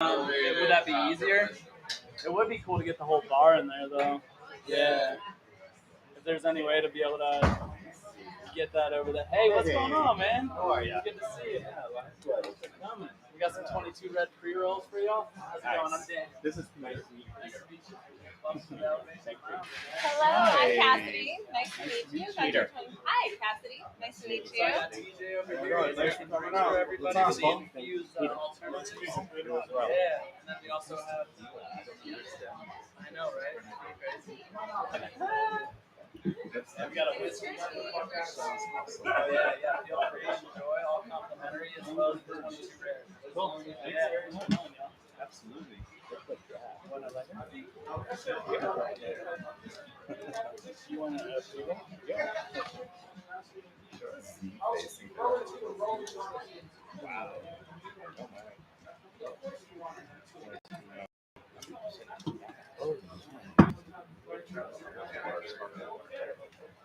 Would that be easier? It would be cool to get the whole bar in there, though. Yeah. If there's any way to be able to get that over there. Hey, what's going on, man? How are you? Good to see you. Coming. We got some 22 red pre-rolls for y'all. How's it going? I'm Dan. This is nice to meet you. Nice to meet you. Thank you. Hello, I'm Cassidy. Nice to meet you. Peter. Hi, Cassidy. Nice to meet you. DJ over here. Thanks for coming out. Everybody Latosque. see infused alternatives. Yeah, and then we also have. I know, right? I've got a whiskey. Oh yeah. Feel free to enjoy. All complimentary as well as the 22 rare. Cool. Yeah. Absolutely. You want to approval? Yeah. Wow.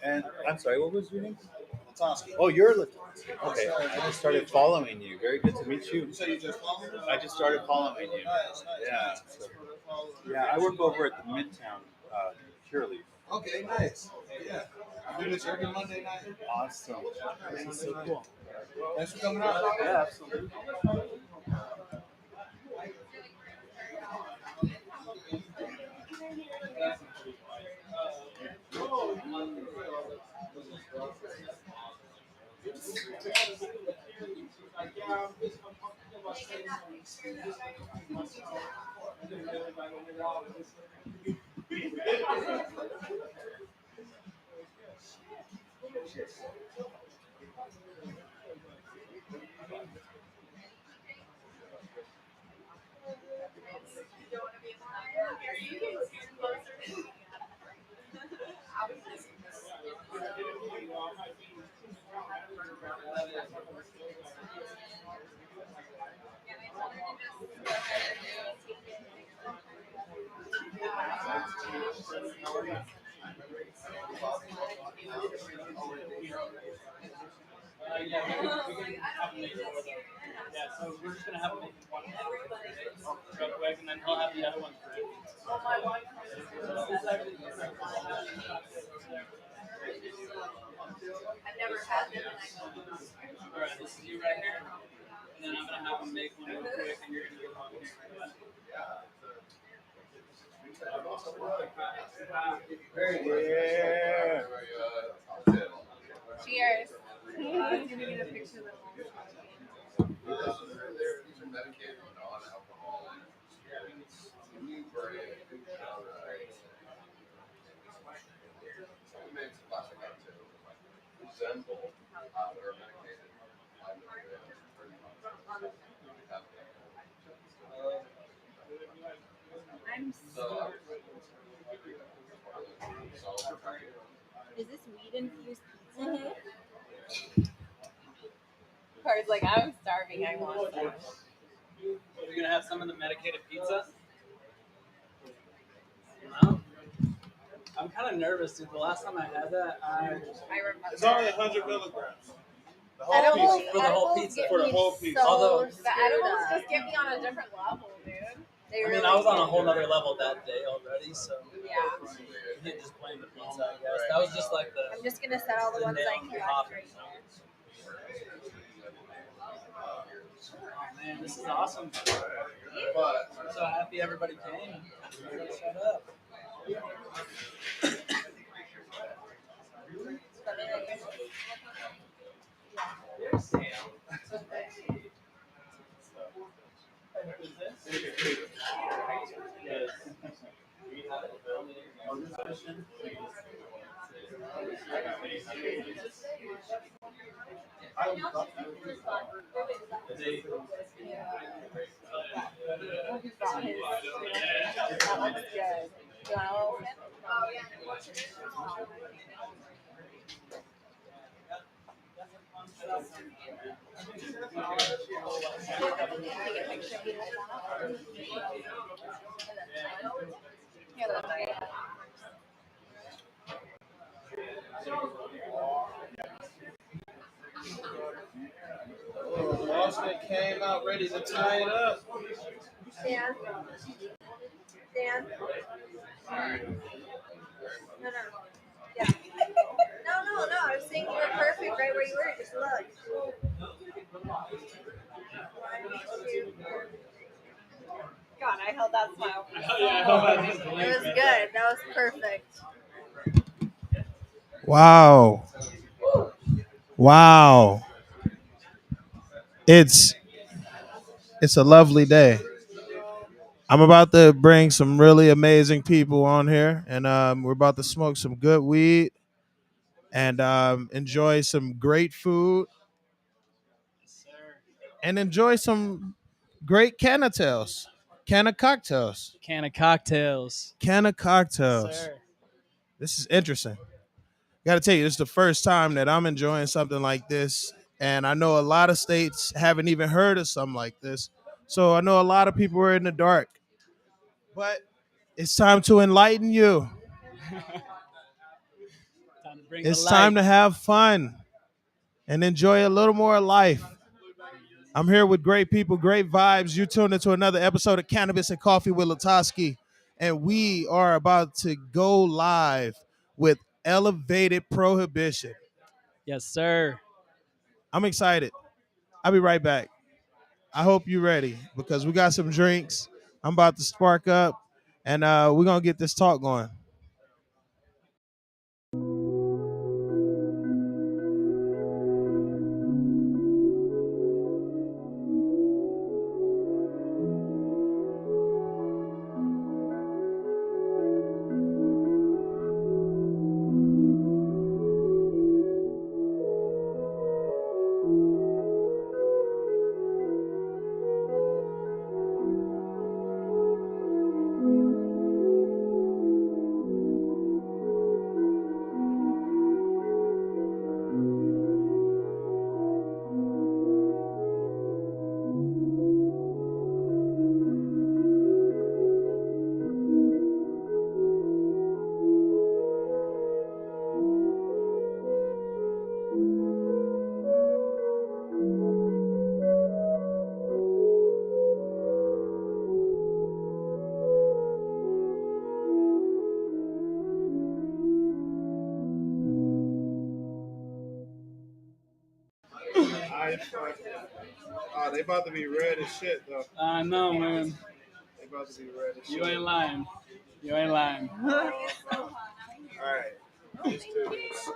And I'm sorry, what was your name? Latosque. Oh, you're Latosque. Okay, I just started following you. Very good to meet you. You say you just followed me? I just started following you. Nice. Yeah. Yeah, I work over at the Midtown Cureleaf. Okay, nice. Yeah. You do this every Monday night? Awesome. This is so cool. Thanks for coming out. Yeah, absolutely. Yeah, so we're just gonna have to make one real quick, and then he'll have the other one. I've never had them, and I know. All right, this is you right here, and then I'm gonna have him make one real quick, and you're gonna get one here. Yeah. Cheers. I'm gonna get a picture of them. Medicated non-alcoholic. New brand. We made some plastic cocktails. Resemble our medicated. I'm so. Is this weed infused pizza? Carter's like, I'm starving. I want some. You're gonna have some of the medicated pizza. No? I'm kind of nervous, dude. The last time I had that, I remember. It's only 100 milligrams. The whole Edibles, piece. For the whole edibles pizza. get For the me whole pizza. So Although- the edibles just get me on a different level, dude. They I mean, really I was on a do. whole nother level that day already, so Yeah. you can't just blame the pizza, I guess. That was just like I'm the. just gonna set all the ones I collect right here. Oh man, this is awesome. I'm so happy everybody came. Shut up. That looks good. Do you want a little sip? Oh, yeah. Take a picture of you with that. Here, look. Latosque came out ready to tie it up. Dan? Dan? No. Yeah. No. I was saying you were perfect right where you were. Just look. 1, 2. God, I held that smile. It was good. That was perfect. Wow. It's a lovely day. I'm about to bring some really amazing people on here, and we're about to smoke some good weed and enjoy some great food and enjoy some great cocktails. Can of cocktails. Can of cocktails. Can of cocktails. Sir. This is interesting. Got to tell you, this is the first time that I'm enjoying something like this, and I know a lot of states haven't even heard of something like this. So I know a lot of people are in the dark, but it's time to enlighten you. Time to bring It's the time light. to have fun and enjoy a little more life. I'm here with great people, great vibes. You tuned into another episode of Cannabis and Coffee with Latosque, and we are about to go live with Elevated Prohibition. Yes, sir. I'm excited. I'll be right back. I hope you're ready because we got some drinks. I'm about to spark up, and we're going to get this talk going. They about to be red as shit, though. I know, man. They about to be red as shit. You ain't lying. You ain't lying. All right. Let's do this.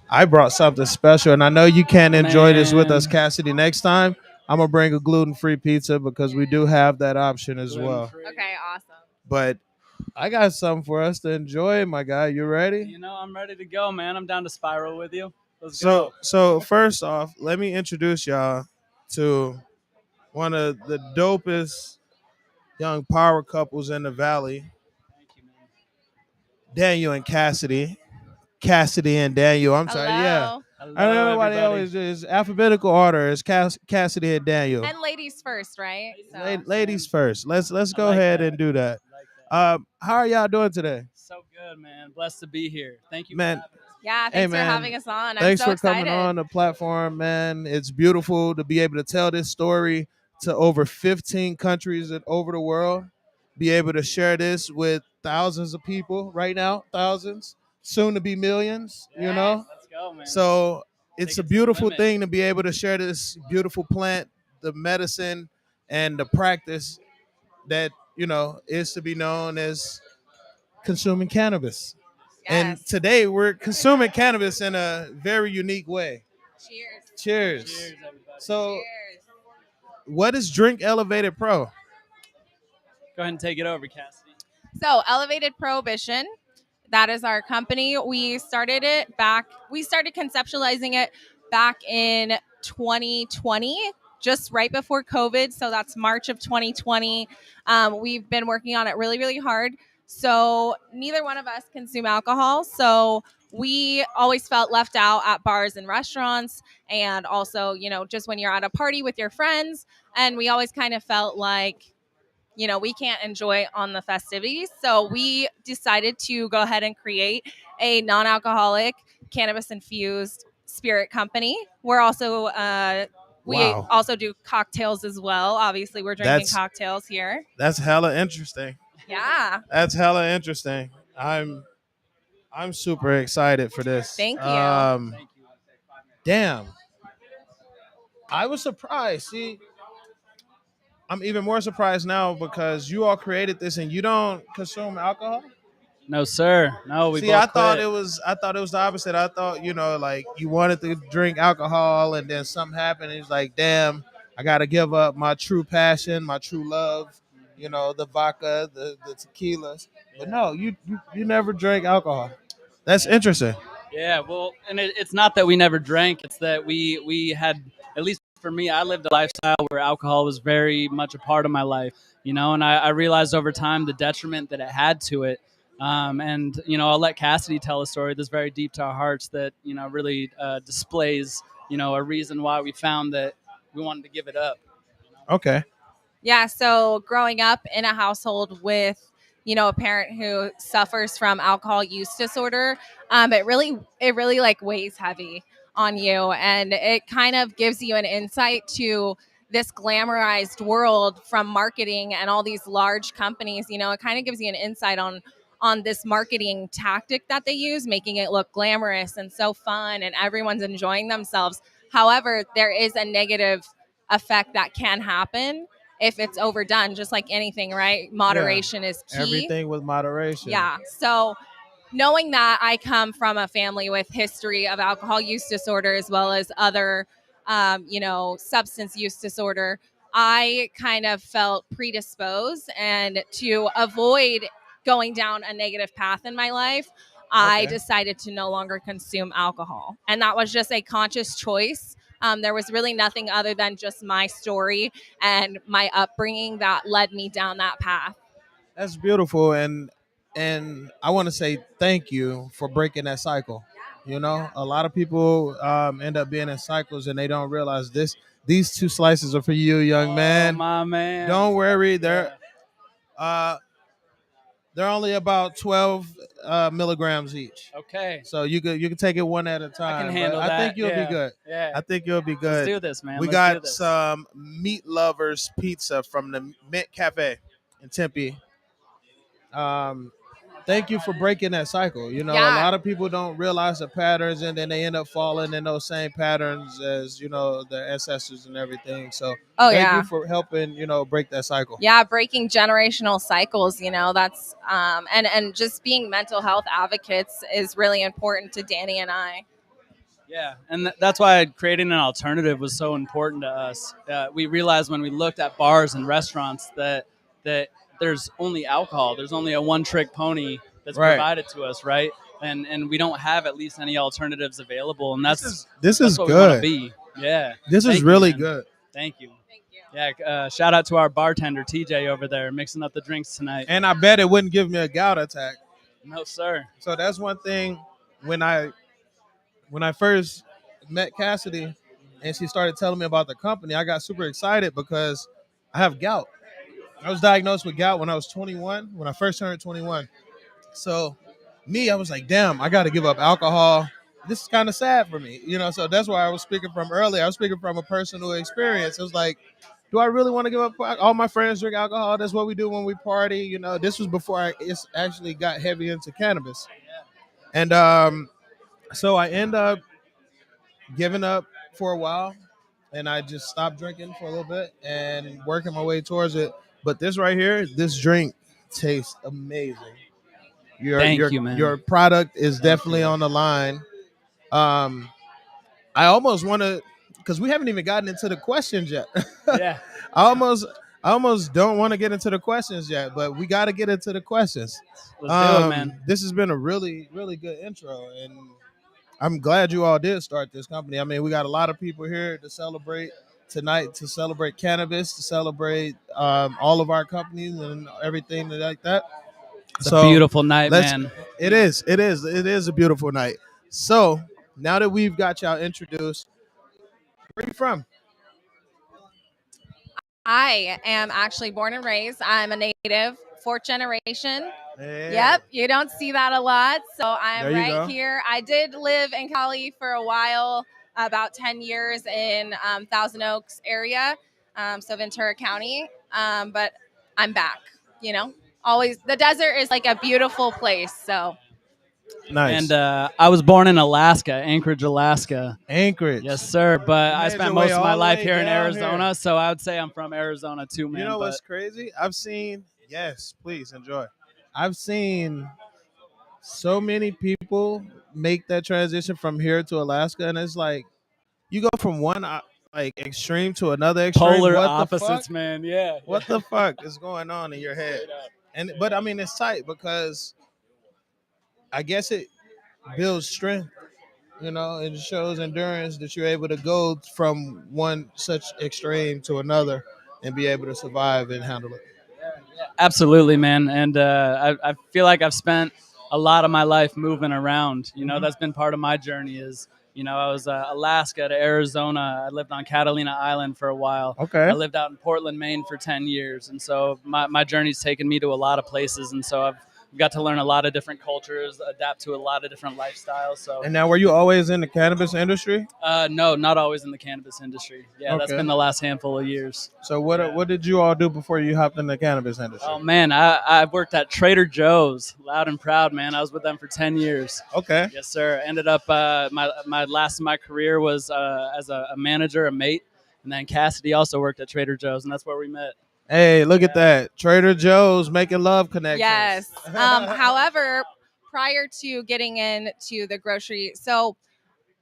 I brought something special, and I know you can't enjoy this with us, Man. Cassidy. Next time, I'm going to bring a gluten-free pizza because we do have that option as well. Okay, awesome. But I got something for us to enjoy, my guy. You ready? You know, I'm ready to go, man. I'm down to spiral with you. Let's So, go. so first off, let me introduce y'all to one of the dopest young power couples in the valley, Thank you, man. Daniel and Cassidy. Cassidy and Daniel. I'm sorry. Yeah. Hello, I don't know why they everybody. always do. It's alphabetical order. It's Cassidy and Daniel. And ladies first, right? Ladies first. Let's go I like ahead that. and do that. I like that. How are y'all doing today? So good, man. Blessed to be here. Thank you, Man, for having us. Yeah, Hey, thanks for man. having us on. Thanks I'm so for excited. coming on the platform, man. It's beautiful to be able to tell this story to over 15 countries and over the world. Be able to share this with thousands of people right now, thousands, soon to be millions, you know? Let's go, man. So it's Take a it to the beautiful limit. thing to be able to share this beautiful plant, the medicine, and the practice that, is to be known as consuming cannabis. And Yes. today we're consuming cannabis in a very unique way. Cheers. Cheers. Cheers, everybody. So, Cheers. what is Drink Elevated Pro? Go ahead and take it over, Cassidy. So, Elevated Prohibition, that is our company. We started conceptualizing it back in 2020, just right before COVID. So that's March of 2020. We've been working on it really, really hard. So neither one of us consume alcohol. So we always felt left out at bars and restaurants. And also, just when you're at a party with your friends. And we always kind of felt like, we can't enjoy on the festivities. So we decided to go ahead and create a non-alcoholic cannabis infused spirit company. We're also we Wow. also do cocktails as well. Obviously, we're drinking cocktails here. That's hella interesting. Yeah. That's hella interesting. I'm super excited for this. Thank you. Damn. I was surprised. See, I'm even more surprised now because you all created this and you don't consume alcohol. No, sir. No, we See, both I thought quit. I thought it was the opposite. I thought, like you wanted to drink alcohol and then something happened and it's like, damn, I gotta give up my true passion, my true love, the vodka, the tequilas. But no, you never drank alcohol. That's interesting. Yeah, well, and it's not that we never drank. It's that we had, at least for me, I lived a lifestyle where alcohol was very much a part of my life, and I realized over time the detriment that it had to it. And I'll let Cassidy tell a story that's very deep to our hearts that really displays a reason why we found that we wanted to give it up. Okay. Yeah, so growing up in a household with, a parent who suffers from alcohol use disorder, it really like weighs heavy on you, and it kind of gives you an insight to this glamorized world from marketing and all these large companies. It kind of gives you an insight on this marketing tactic that they use, making it look glamorous and so fun and everyone's enjoying themselves. However, there is a negative effect that can happen if it's overdone, just like anything, right? Moderation is key. Everything with moderation. Yeah. So knowing that I come from a family with history of alcohol use disorder as well as other, substance use disorder, I kind of felt predisposed, and to avoid going down a negative path in my life, I decided to no longer consume alcohol. And that was just a conscious choice. There was really nothing other than just my story and my upbringing that led me down that path. That's beautiful, and I want to say thank you for breaking that cycle. A lot of people end up being in cycles and they don't realize this. These two slices are for you, young man. My man. Don't worry, they're only about 12 milligrams each. Okay. So you can take it one at a time. I can handle that. I think you'll be good. Yeah. I think you'll be good. Let's do this, man. We Let's got do this. some Meat Lovers pizza from the Mint Cafe in Tempe. Thank you for breaking that cycle. A lot of people don't realize the patterns and then they end up falling in those same patterns as, their ancestors and everything. So thank you for helping, break that cycle. Yeah, breaking generational cycles, that's and just being mental health advocates is really important to Danny and I. Yeah, and that's why creating an alternative was so important to us. We realized when we looked at bars and restaurants that there's only alcohol. There's only a one-trick pony that's provided to us, right? And we don't have at least any alternatives available. And that's what good. we want to be. Yeah. This is really good. Thank you. Yeah. Shout out to our bartender TJ over there mixing up the drinks tonight. And I bet it wouldn't give me a gout attack. No, sir. So that's one thing. When I first met Cassidy and she started telling me about the company, I got super excited because I have gout. I was diagnosed with gout when I was 21, when I first turned 21. So I was like, damn, I got to give up alcohol. This is kind of sad for me, so that's why I was speaking from earlier. I was speaking from a personal experience. It was like, do I really want to give up? All my friends drink alcohol. That's what we do when we party. This was before I actually got heavy into cannabis. And so I end up giving up for a while, and I just stopped drinking for a little bit and working my way towards it. But this right here, this drink tastes amazing. Thank you, man. Your product is definitely on the line. I almost want to, because we haven't even gotten into the questions yet. Yeah. I almost don't want to get into the questions yet, but we got to get into the questions. Let's do it, man. This has been a really, really good intro, and I'm glad you all did start this company. I mean, we got a lot of people here to celebrate tonight, to celebrate cannabis, to celebrate all of our companies and everything like that. It's a beautiful night, man. It is a beautiful night. So now that we've got y'all introduced, where are you from? I am actually born and raised. I'm a native, fourth generation. Yeah. Yep, you don't see that a lot. So I'm There you right go. here. I did live in Cali for a while, about 10 years in Thousand Oaks area, so Ventura County. But I'm back, you know. Always, the desert is like a beautiful place. So Nice. And I was born in Alaska, Anchorage, Alaska. Anchorage. Yes, sir. But You I made spent your most way of my all the life way here in down Arizona, here. so I would say I'm from Arizona too, man. You know but what's crazy? I've seen, yes, please enjoy. I've seen so many people make that transition from here to Alaska, and it's like you go from one like extreme to another extreme. polar What opposites, the fuck? man. Yeah. What the fuck is going on in your head? And but I mean, it's tight because I guess it builds strength. You know, it shows endurance that you're able to go from one such extreme to another and be able to survive and handle it. Absolutely, man. And I feel like I've spent a lot of my life moving around. You know, that's been part of my journey. Is I was Alaska to Arizona. I lived on Catalina Island for a while. Okay. I lived out in Portland, Maine for 10 years, and so my journey's taken me to a lot of places, and so I've got to learn a lot of different cultures, adapt to a lot of different lifestyles. So And now, were you always in the cannabis industry? no, not always in the cannabis industry. Yeah, that's Okay. been the last handful of years. So what did you all do before you hopped in the cannabis industry? Oh man, I've worked at Trader Joe's, loud and proud, man. I was with them for 10 years. Okay. Yes, sir. Ended up my last of my career was as a manager, a mate, and then Cassidy also worked at Trader Joe's, and that's where we met. Hey, look at that. Trader Joe's making love connections. yes. However, prior to getting into the grocery, so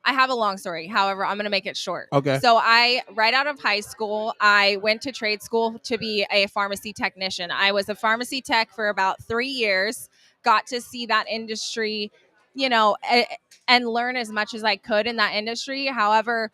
I have a long story. However, I'm going to make it short. Okay. So right out of high school, I went to trade school to be a pharmacy technician. I was a pharmacy tech for about 3 years, got to see that industry, and learn as much as I could in that industry. However,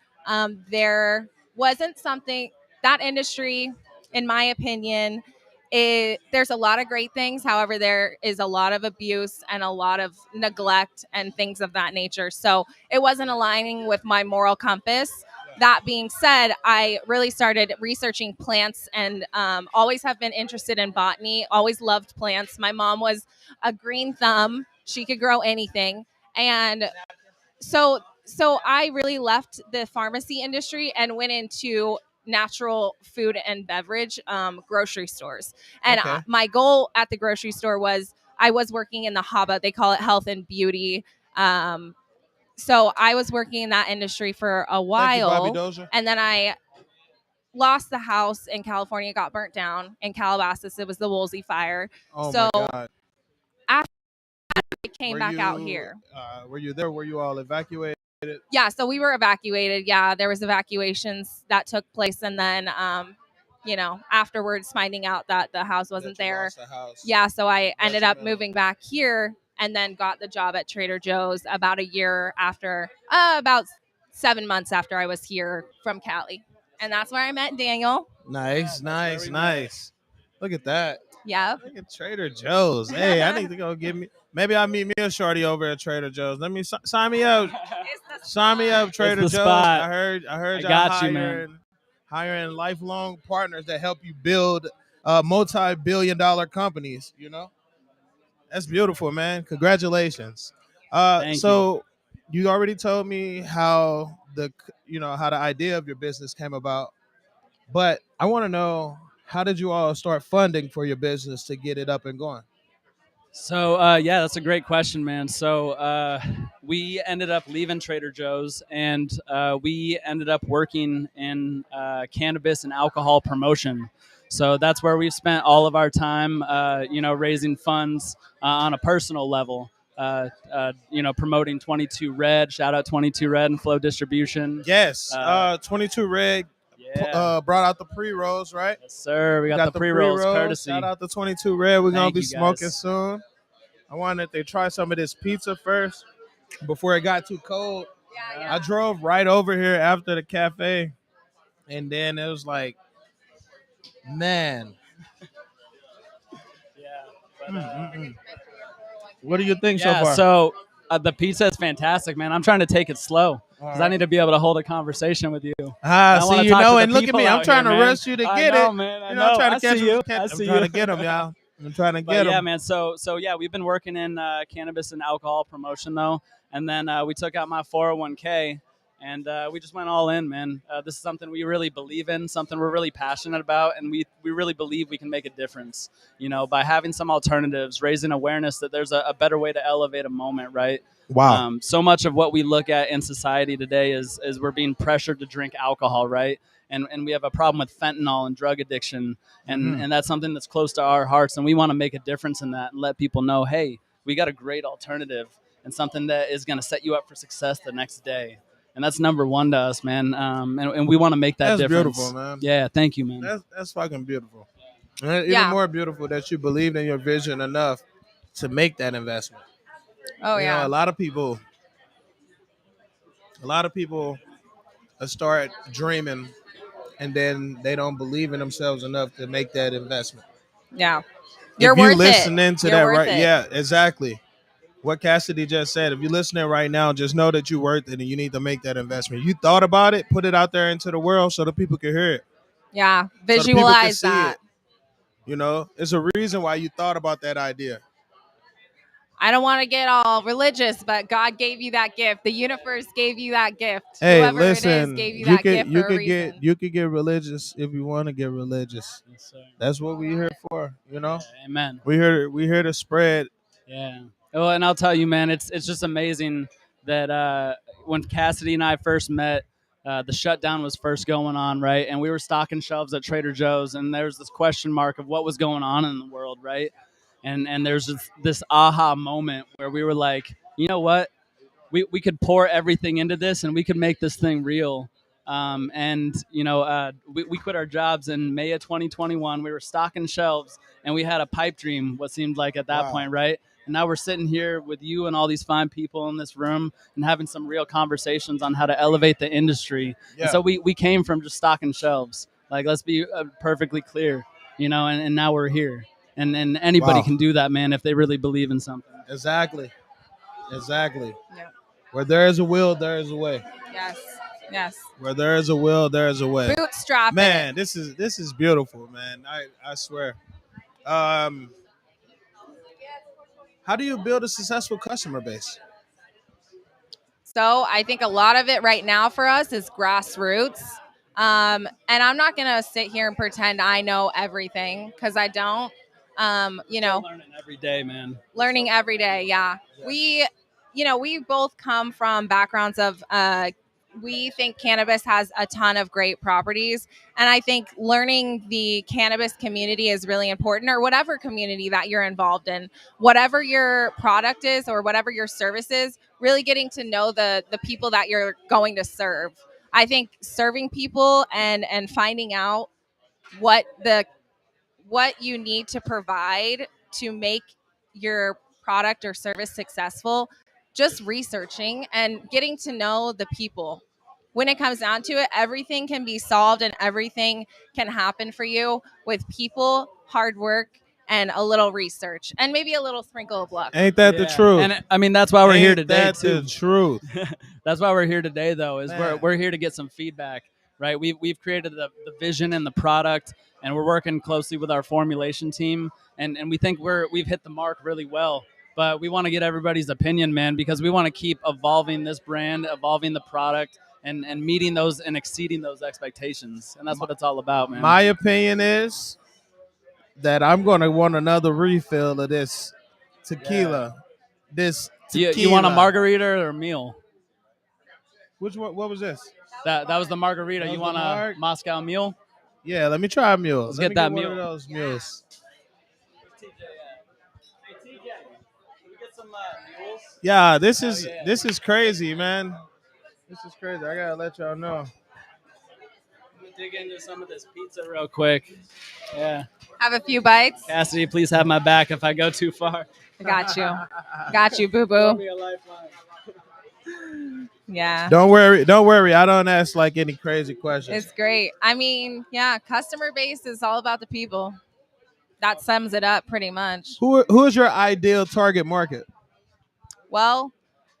there wasn't something, that industry, in my opinion, there's a lot of great things. However, there is a lot of abuse and a lot of neglect and things of that nature. So it wasn't aligning with my moral compass. That being said, I really started researching plants and always have been interested in botany, always loved plants. My mom was a green thumb. She could grow anything. And so I really left the pharmacy industry and went into natural food and beverage grocery stores. And Okay. my goal at the grocery store was I was working in the HABA. They call it health and beauty. So I was working in that industry for a Thank you, Bobby while. Dozier. And then I lost the house in California, got burnt down in Calabasas. It was the Woolsey fire. Oh So my God. I came Were back out you, here. Were you there? Were you all evacuated? Yeah, so we were evacuated. Yeah, there was evacuations that took place, and then afterwards finding out that the house wasn't That you there. lost the house. Yeah, so I ended up Detrimental. moving back here and then got the job at Trader Joe's about a year after, about 7 months after I was here from Cali. And that's where I met Daniel. Nice, nice, nice. Look at that. Yep. Look at Trader Joe's. Hey, I need to go get me. Maybe I'll meet me a shorty over at Trader Joe's. Let me sign me up. Sign me up, Trader the Joe's. spot. I heard y'all got you, man. hiring lifelong partners that help you build multi-billion-dollar companies. You know, that's beautiful, man. Congratulations. Thank So you already told me how the idea of your business came about, but I want to know, how did you all start funding for your business to get it up and going? So yeah, that's a great question, man. So we ended up leaving Trader Joe's, and we ended up working in cannabis and alcohol promotion. So that's where we've spent all of our time, raising funds on a personal level. Promoting 22 Red. Shout out 22 Red and Flow Distribution. Yes, 22 Red brought out the pre-rolls, right? Yes, sir. We got the pre-rolls courtesy. Shout out to 22 Red. We're going to be you, smoking guys. soon. I wanted to try some of this pizza first before it got too cold. I drove right over here after the cafe, and then it was like, man. What do you think so far? So the pizza is fantastic, man. I'm trying to take it slow because I need to be able to hold a conversation with you. See, talk to the and look at people me. I'm out trying here, to man. rush you to I get know, it. man. I'm trying to catch you. I'm I see trying you. to get them, y'all. I'm trying to But get yeah, them. man. So yeah, we've been working in cannabis and alcohol promotion though, and then we took out my 401k, and we just went all in, man. This is something we really believe in, something we're really passionate about, and we really believe we can make a difference. You know, by having some alternatives, raising awareness that there's a better way to elevate a moment, right? Wow. So much of what we look at in society today is we're being pressured to drink alcohol, right? And we have a problem with fentanyl and drug addiction, and that's something that's close to our hearts, and we want to make a difference in that and let people know, hey, we got a great alternative and something that is going to set you up for success the next day. And that's number one to us, man. And we want to make that That's difference. beautiful, man. Yeah, thank you, man. That's fucking beautiful. And even Yeah. more beautiful that you believed in your vision enough to make that investment. Oh You know, yeah. a lot of people start dreaming and then they don't believe in themselves enough to make that investment. Yeah. You're If you worth listening it. to You're that worth right, it. yeah, exactly. What Cassidy just said. If you're listening right now, just know that you're worth it and you need to make that investment. You thought about it, put it out there into the world so the people can hear it. Yeah. So the people can Visualize see that. it. You know, it's a reason why you thought about that idea. I don't want to get all religious, but God gave you that gift. The universe gave you that gift. Hey, Whoever it is listen, gave you you that could gift you for a could reason. get religious if you want to get religious. Yes, sir. That's what we're here for, you know. Yeah, amen. We here to spread. Yeah. Well, and I'll tell you, man, it's just amazing that when Cassidy and I first met, the shutdown was first going on, right? And we were stocking shelves at Trader Joe's, and there was this question mark of what was going on in the world, right? And there's this aha moment where we were like, you know what? We could pour everything into this and we could make this thing real. We quit our jobs in May of 2021. We were stocking shelves and we had a pipe dream, what seemed like at that Wow. point, right? And now we're sitting here with you and all these fine people in this room and having some real conversations on how to elevate the industry. Yeah. And so we came from just stocking shelves. Like, let's be perfectly clear, you know, and now we're here. And anybody Wow. can do that, man, if they really believe in something. Exactly. Yeah. Where there is a will, there is a way. Yes. Where there is a will, there is a way. Bootstrap Man, it. this is beautiful, man. I swear. How do you build a successful customer base? So I think a lot of it right now for us is grassroots. And I'm not going to sit here and pretend I know everything because I don't. Still learning every day, man. Learning every day. Yeah. We both come from backgrounds of, we think cannabis has a ton of great properties. And I think learning the cannabis community is really important, or whatever community that you're involved in, whatever your product is or whatever your service is, really getting to know the people that you're going to serve. I think serving people and finding out what you need to provide to make your product or service successful, just researching and getting to know the people. When it comes down to it, everything can be solved and everything can happen for you with people, hard work, and a little research, and maybe a little sprinkle of luck. Ain't that the truth? And I mean, that's why we're here today, Ain't that too. the truth? That's why we're here today, though, is Man. we're here to get some feedback, right? We've created the vision and the product, and we're working closely with our formulation team, and we think we've hit the mark really well. But we want to get everybody's opinion, man, because we want to keep evolving this brand, evolving the product, and meeting those and exceeding those expectations. And that's what it's all about, man. My opinion is that I'm going to want another refill of this tequila. This tequila. You want a margarita or a meal? Which one? What was this? That was the margarita. That You was want a Moscow mule? Yeah, let me try a mule. Let's Let get me that one mule. of those mules. Hey, TJ, can we get some mules? Yeah, this is crazy, man. This is crazy. I gotta let y'all know. I'm gonna dig into some of this pizza real quick. Yeah. Have a few bites. Cassidy, please have my back if I go too far. I got you. Got you, boo Throw boo. me a lifeline. Yeah. Don't worry. I don't ask like any crazy questions. It's great. I mean, yeah, customer base is all about the people. That sums it up pretty much. Who is your ideal target market? Well,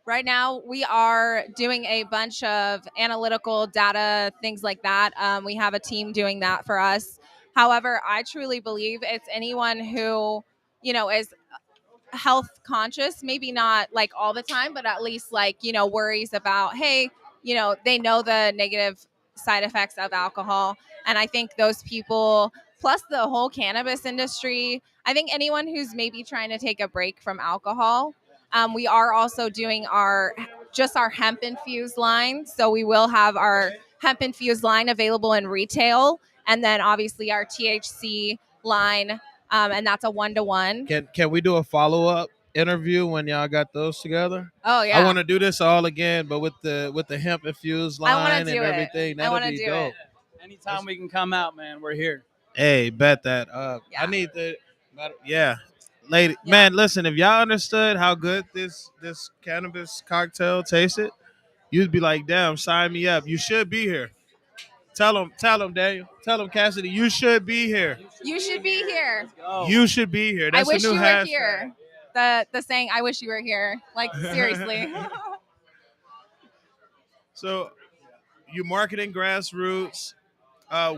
right now we are doing a bunch of analytical data, things like that. We have a team doing that for us. However, I truly believe it's anyone who is health conscious, maybe not like all the time, but at least like, worries about, hey, they know the negative side effects of alcohol. And I think those people, plus the whole cannabis industry, I think anyone who's maybe trying to take a break from alcohol, we are also doing our hemp infused line. So we will have our hemp infused line available in retail. And then obviously our THC line, and that's a 1-to-1. Can we do a follow-up interview when y'all got those together? Oh yeah, I want to do this all again, but with the hemp infused line and do it. everything. I That'll wanna be do dope. it. Anytime we can come out, man, we're here. Hey, bet that. Yeah. I need the. Yeah, lady, Yeah. man. Listen, if y'all understood how good this cannabis cocktail tasted, you'd be like, damn, sign me up. You should be here. Tell them, Daniel. Tell them, Cassidy. You should be here. You should be here. You should be here. That's I wish a new you were hashtag. here. The saying, I wish you were here. Like, seriously. So, you marketing grassroots.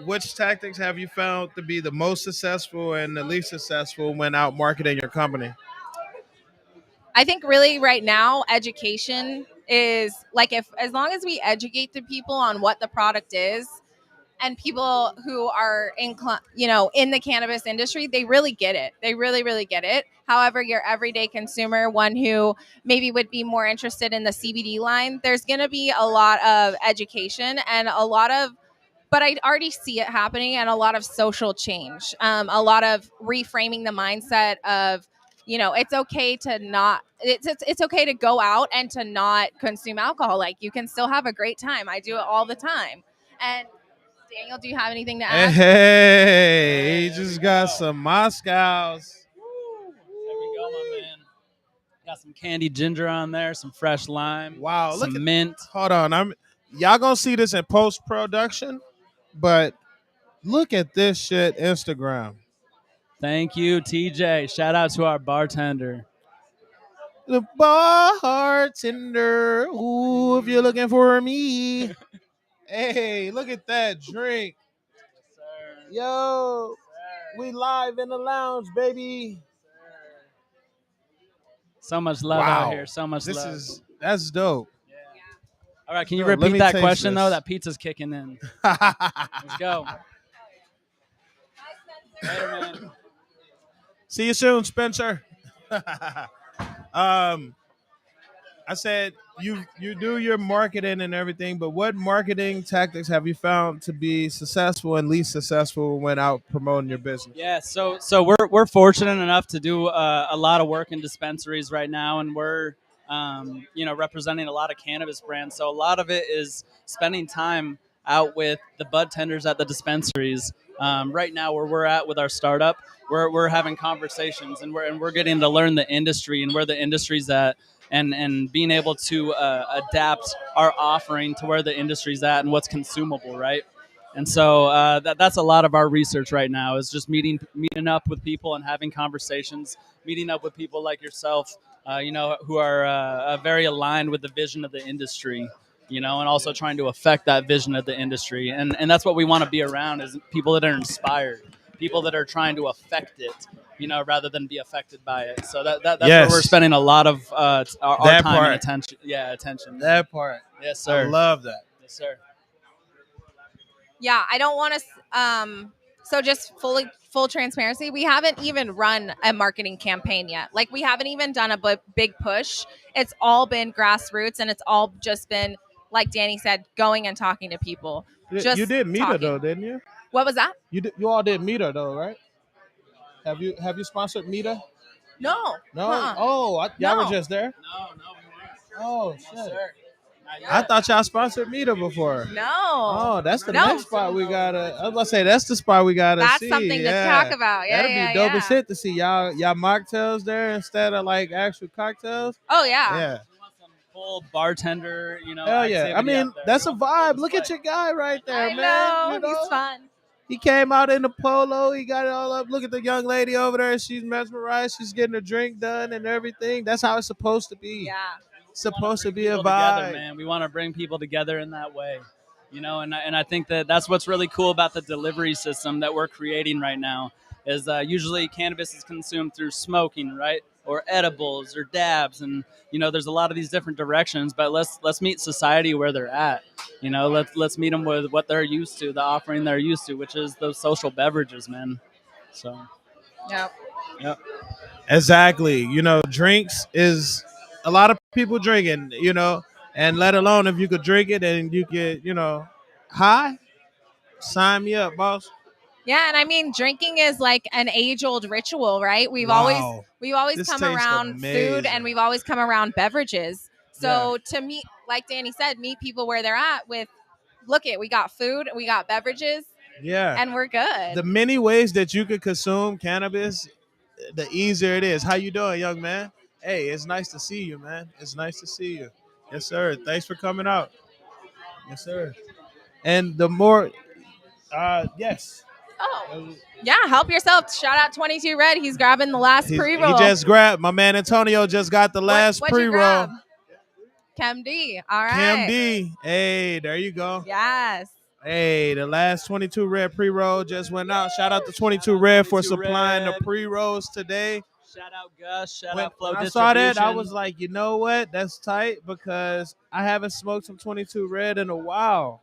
Which tactics have you found to be the most successful and the least successful when out marketing your company? I think really right now, education is like, as long as we educate the people on what the product is, and people who are in the cannabis industry, they really get it. They really, really get it. However, your everyday consumer, one who maybe would be more interested in the CBD line, there's going to be a lot of education and but I already see it happening, and a lot of social change, a lot of reframing the mindset of, it's okay to not, it's okay to go out and to not consume alcohol. Like, you can still have a great time. I do it all the time. And Daniel, do you have anything to add? Hey, he just got some Moscows. There we go, my man. Got some candied ginger on there, some fresh lime. Wow, some mint. Hold on, y'all gonna see this in post production, but look at this shit, Instagram. Thank you, TJ. Shout out to our bartender. The bartender. Ooh, if you're looking for me. Hey, look at that drink. Sir. Yo, we live in the lounge, baby. So much love out here. So much love. That's dope. Yeah. All right, can you Yo, let repeat me that taste question, this. though? That pizza's kicking in. Let's go. Later, man. See you soon, Spencer. I said you do your marketing and everything, but what marketing tactics have you found to be successful and least successful when out promoting your business? Yeah, so we're fortunate enough to do a lot of work in dispensaries right now, and we're representing a lot of cannabis brands. So a lot of it is spending time out with the bud tenders at the dispensaries. Right now, where we're at with our startup, we're having conversations, and we're getting to learn the industry and where the industry's at. And being able to adapt our offering to where the industry's at and what's consumable, right? And so that's a lot of our research right now is just meeting up with people and having conversations, meeting up with people like yourself, who are very aligned with the vision of the industry, and also trying to affect that vision of the industry. And that's what we want to be around, is people that are inspired, people that are trying to affect it, rather than be affected by it. So that's where we're spending a lot of our time and attention. Yeah, attention. That part. Yes, sir. I love that. Yes, sir. Yeah, I don't want to. So just full transparency, we haven't even run a marketing campaign yet. Like, we haven't even done a big push. It's all been grassroots, and it's all just been, like Danny said, going and talking to people. You did meet her though, didn't you? What was that? You all did meet her though, right? Have you sponsored Mita? No. No. Uh-uh. Oh, y'all were just there. No, we weren't. Oh No, shit. sir. I thought y'all sponsored Mita before. No. Oh, that's the No. next spot we gotta. I was about to say that's the spot we gotta That's see. something to talk about. Yeah, That'd be dope as shit to see y'all mocktails there instead of like actual cocktails. Oh yeah. Yeah. We want some full bartender, Hell yeah. I mean, that's a vibe. Look at your guy right there, I man. know. He's fun. He came out in the polo. He got it all up. Look at the young lady over there. She's mesmerized. She's getting her drink done and everything. That's how it's supposed to be. Yeah. It's supposed to be a vibe. Together, vibe. man. We want to bring people together in that way. And I think that's what's really cool about the delivery system that we're creating right now. is usually cannabis is consumed through smoking, right, or edibles or dabs, and there's a lot of these different directions. But let's meet society where they're at. Let's meet them with what they're used to, the offering they're used to, which is those social beverages, man. So, Yeah. yep. Exactly. Drinks is a lot of people drinking, and let alone if you could drink it and you get, high, sign me up, boss. Yeah, and I mean, drinking is like an age-old ritual, right? We've always Wow. This come tastes around food, amazing. and we've always come around beverages. Yeah. So to meet, like Danny said, meet people where they're at with, look it, we got food, we got beverages, Yeah. and we're good. The many ways that you could consume cannabis, the easier it is. How you doing, young man? Hey, it's nice to see you, man. It's nice to see you. Yes, sir. Thanks for coming out. Yes, sir. And the more, yes. Oh, yeah, help yourself. Shout out 22 Red. He's grabbing the last He pre-roll. just grabbed, my man Antonio just got the last What'd you pre-roll. grab? Chem D. All right. Cam D. Hey, there you go. Yes. Hey, the last 22 Red pre-roll just went out. Shout out to 22 Red for 22 supplying Red. the pre-rolls today. Shout out Gus. Shout When out Flow I saw that, I Distribution. was like, you know what? That's tight because I haven't smoked some 22 Red in a while.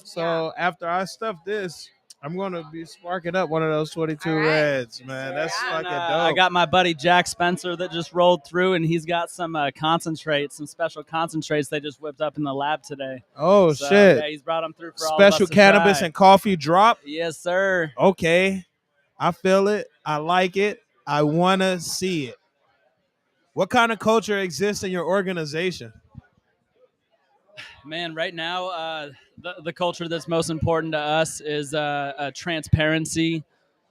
So after I stuff this, I'm going to be sparking up one of those 22 All right. Reds, man. That's Yeah. fucking dope. I got my buddy Jack Spencer that just rolled through, and he's got some concentrates, some special concentrates they just whipped up in the lab today. Oh, So, shit. Yeah, he's brought them through for all of us Special to cannabis try. and coffee drop. Yes, sir. Okay. I feel it. I like it. I want to see it. What kind of culture exists in your organization? Man, right now, the culture that's most important to us is transparency.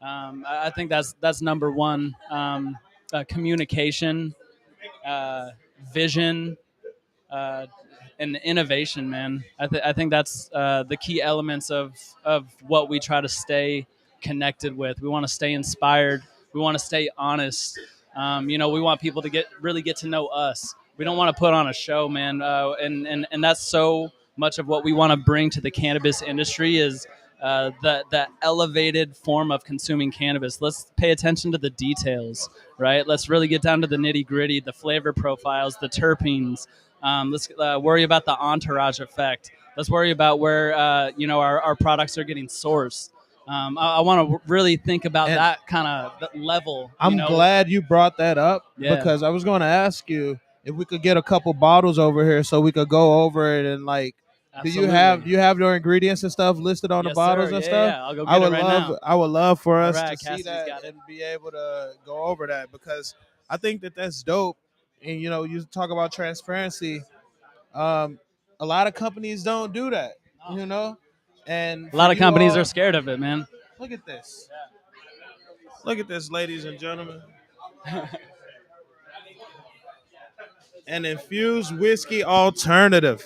I think that's number one. Communication, vision, and innovation, man. I think that's the key elements of what we try to stay connected with. We want to stay inspired. We want to stay honest. We want people to really get to know us. We don't want to put on a show, man. And that's so much of what we want to bring to the cannabis industry is the elevated form of consuming cannabis. Let's pay attention to the details, right? Let's really get down to the nitty gritty, the flavor profiles, the terpenes. Let's worry about the entourage effect. Let's worry about where our products are getting sourced. I want to really think about that kind of level. I'm glad you brought that up because I was going to ask you if we could get a couple bottles over here so we could go over it and like. Absolutely. Do you have your ingredients and stuff listed on the bottles and stuff? Yeah, I'll go get it right now. I would love for us Right, to Cassidy's see that got it. and be able to go over that because I think that's dope. And you talk about transparency. A lot of companies don't do that. And A lot of companies are scared of it, man. Look at this. Look at this, ladies and gentlemen. An infused whiskey alternative.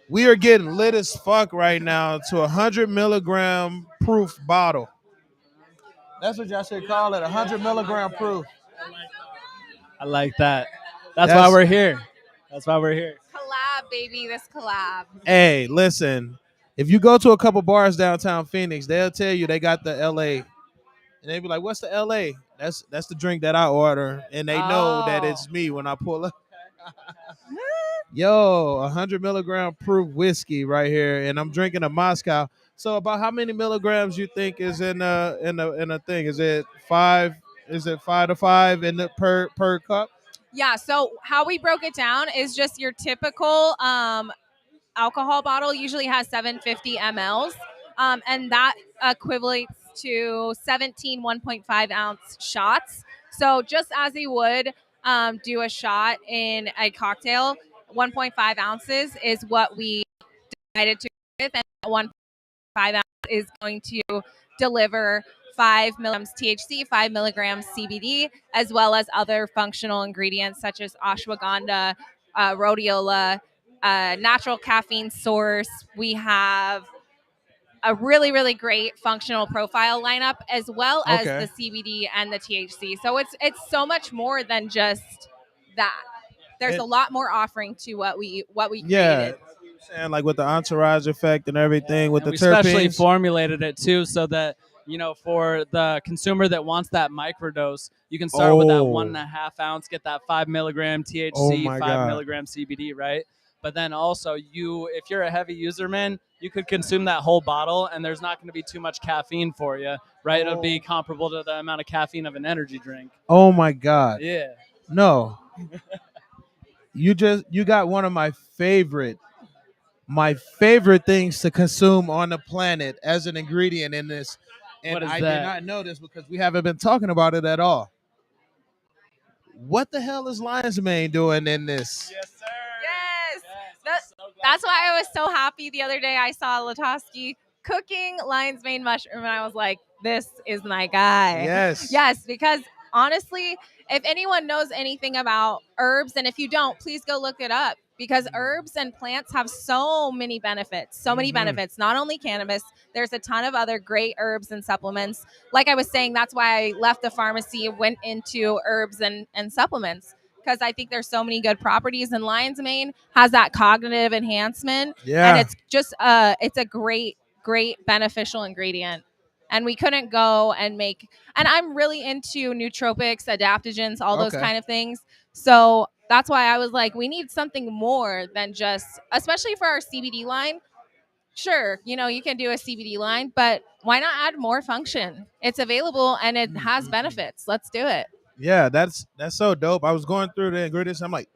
We are getting lit as fuck right now to 100 milligram proof bottle. That's what y'all should call it, 100 milligram proof. I like that. That's why we're here. That's why we're here. Collab, baby. This collab. Hey, listen. If you go to a couple bars downtown Phoenix, they'll tell you they got the LA. And they be like, what's the LA? That's the drink that I order. And they know that it's me when I pull up. Yo, 100 milligram proof whiskey right here. And I'm drinking a Moscow. So about how many milligrams you think is in a thing? Is it 5? Is it 5 to 5 in the per cup? Yeah, so how we broke it down is just your typical alcohol bottle usually has 750 mLs, and that equates to 17 1.5 ounce shots. So just as you would do a shot in a cocktail, 1.5 ounces is what we decided to go with, and 1.5 ounce is going to deliver 5 milligrams THC, 5 milligrams CBD, as well as other functional ingredients such as ashwagandha, rhodiola, natural caffeine source. We have a really, really great functional profile lineup, as well as the CBD and the THC. So it's so much more than just that. There's a lot more offering to what we created. And like with the entourage effect and everything with And the we especially terpenes. formulated it too, so that for the consumer that wants that microdose, you can start with that 1.5 ounce, get that 5 milligram THC, my 5 God. milligram CBD, right? But then also if you're a heavy user, man, you could consume that whole bottle and there's not going to be too much caffeine for you, right? It'll be comparable to the amount of caffeine of an energy drink. Oh my God. Yeah. No. You got one of my favorite things to consume on the planet as an ingredient in this. And What is I that? did not know this because we haven't been talking about it at all. What the hell is lion's mane doing in this? Yes, sir. Yes. That's why I was so happy the other day. I saw Latosque cooking lion's mane mushroom, and I was like, this is my guy. Yes. Yes, because honestly, if anyone knows anything about herbs, and if you don't, please go look it up, because herbs and plants have so many benefits. Not only cannabis, there's a ton of other great herbs and supplements. Like I was saying, that's why I left the pharmacy, went into herbs and supplements, because I think there's so many good properties. And lion's mane has that cognitive enhancement. Yeah. And it's just it's a great beneficial ingredient. And we couldn't go and and I'm really into nootropics, adaptogens, all those kind of things. So that's why I was like, we need something more than just, especially for our CBD line. Sure, you can do a CBD line, but why not add more function? It's available and it has benefits. Let's do it. Yeah, that's so dope. I was going through the ingredients. I'm like,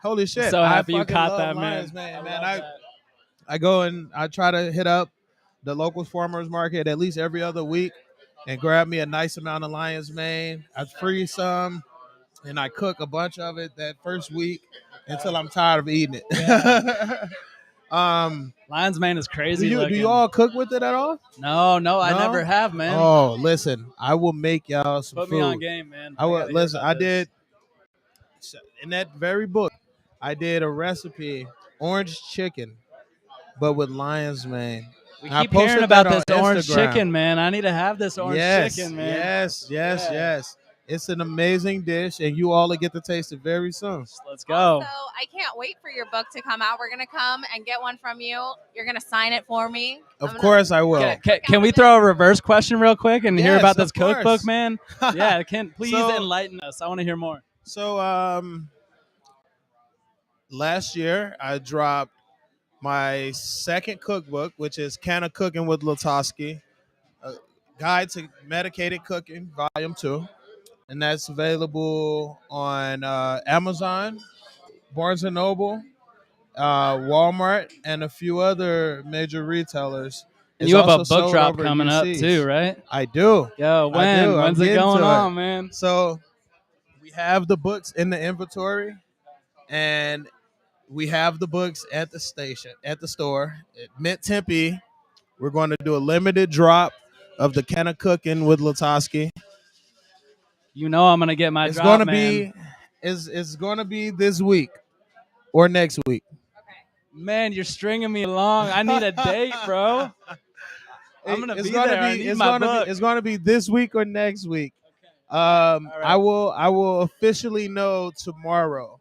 holy shit! So happy you fucking caught love that, lion's man. mane, I go and I try to hit up the local farmers market at least every other week and grab me a nice amount of lion's mane. I freeze some and I cook a bunch of it that first week until I'm tired of eating it. Yeah. Um, Lion's mane is crazy. do you all cook with it at all? No, I never have, man. Oh, listen, I will make y'all some Put food. me on game, man. I will listen. I did in that very book. I did a recipe, orange chicken, but with lion's mane. We I keep hearing posted about that this on orange Instagram. chicken, man. I need to have this orange chicken, man. Yes. It's an amazing dish, and you all will get to taste it very soon. Let's go. So I can't wait for your book to come out. We're gonna come and get one from you. You're gonna sign it for me. Of course I will. Can we throw a reverse question real quick and hear about this of course. cookbook, man? Yeah, please So- enlighten us. I want to hear more. So, last year I dropped my second cookbook, which is Can of Cooking with Latosque, a Guide to Medicated Cooking, Volume 2. And that's available on Amazon, Barnes & Noble, Walmart, and a few other major retailers. And It's you have a also book sold drop over coming up UCs. too, right? I do. Yo, when's it getting going to on, man? So we have the books in the inventory, and we have the books at the store at Mint Tempe. We're going to do a limited drop of the Can of Cooking with Latosque. You know I'm gonna get my It's drop, gonna man. it's gonna be this week or next week. Man, you're stringing me along. I need a date, bro. I'm gonna be there. I need my book. It's gonna be this week or next week. Right. I will officially know tomorrow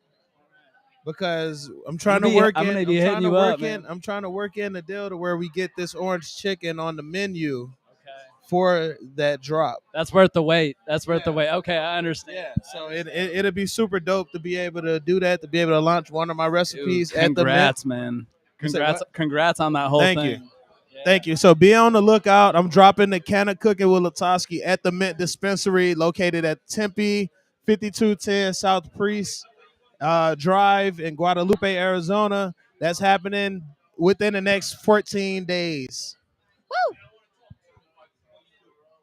because I'm trying to work in. I'm trying to work in a deal to where we get this orange chicken on the menu for that drop. That's worth the wait. Okay, I understand. Yeah, so it'll be super dope to be able to do that, to be able to launch one of my recipes Dude, at the Mint. man. Congrats on that whole Thank thing. you. Yeah. Thank you. So be on the lookout. I'm dropping the Can of Cooking with Latosque at the Mint Dispensary located at Tempe, 5210 South Priest Drive in Guadalupe, Arizona. That's happening within the next 14 days. Woo!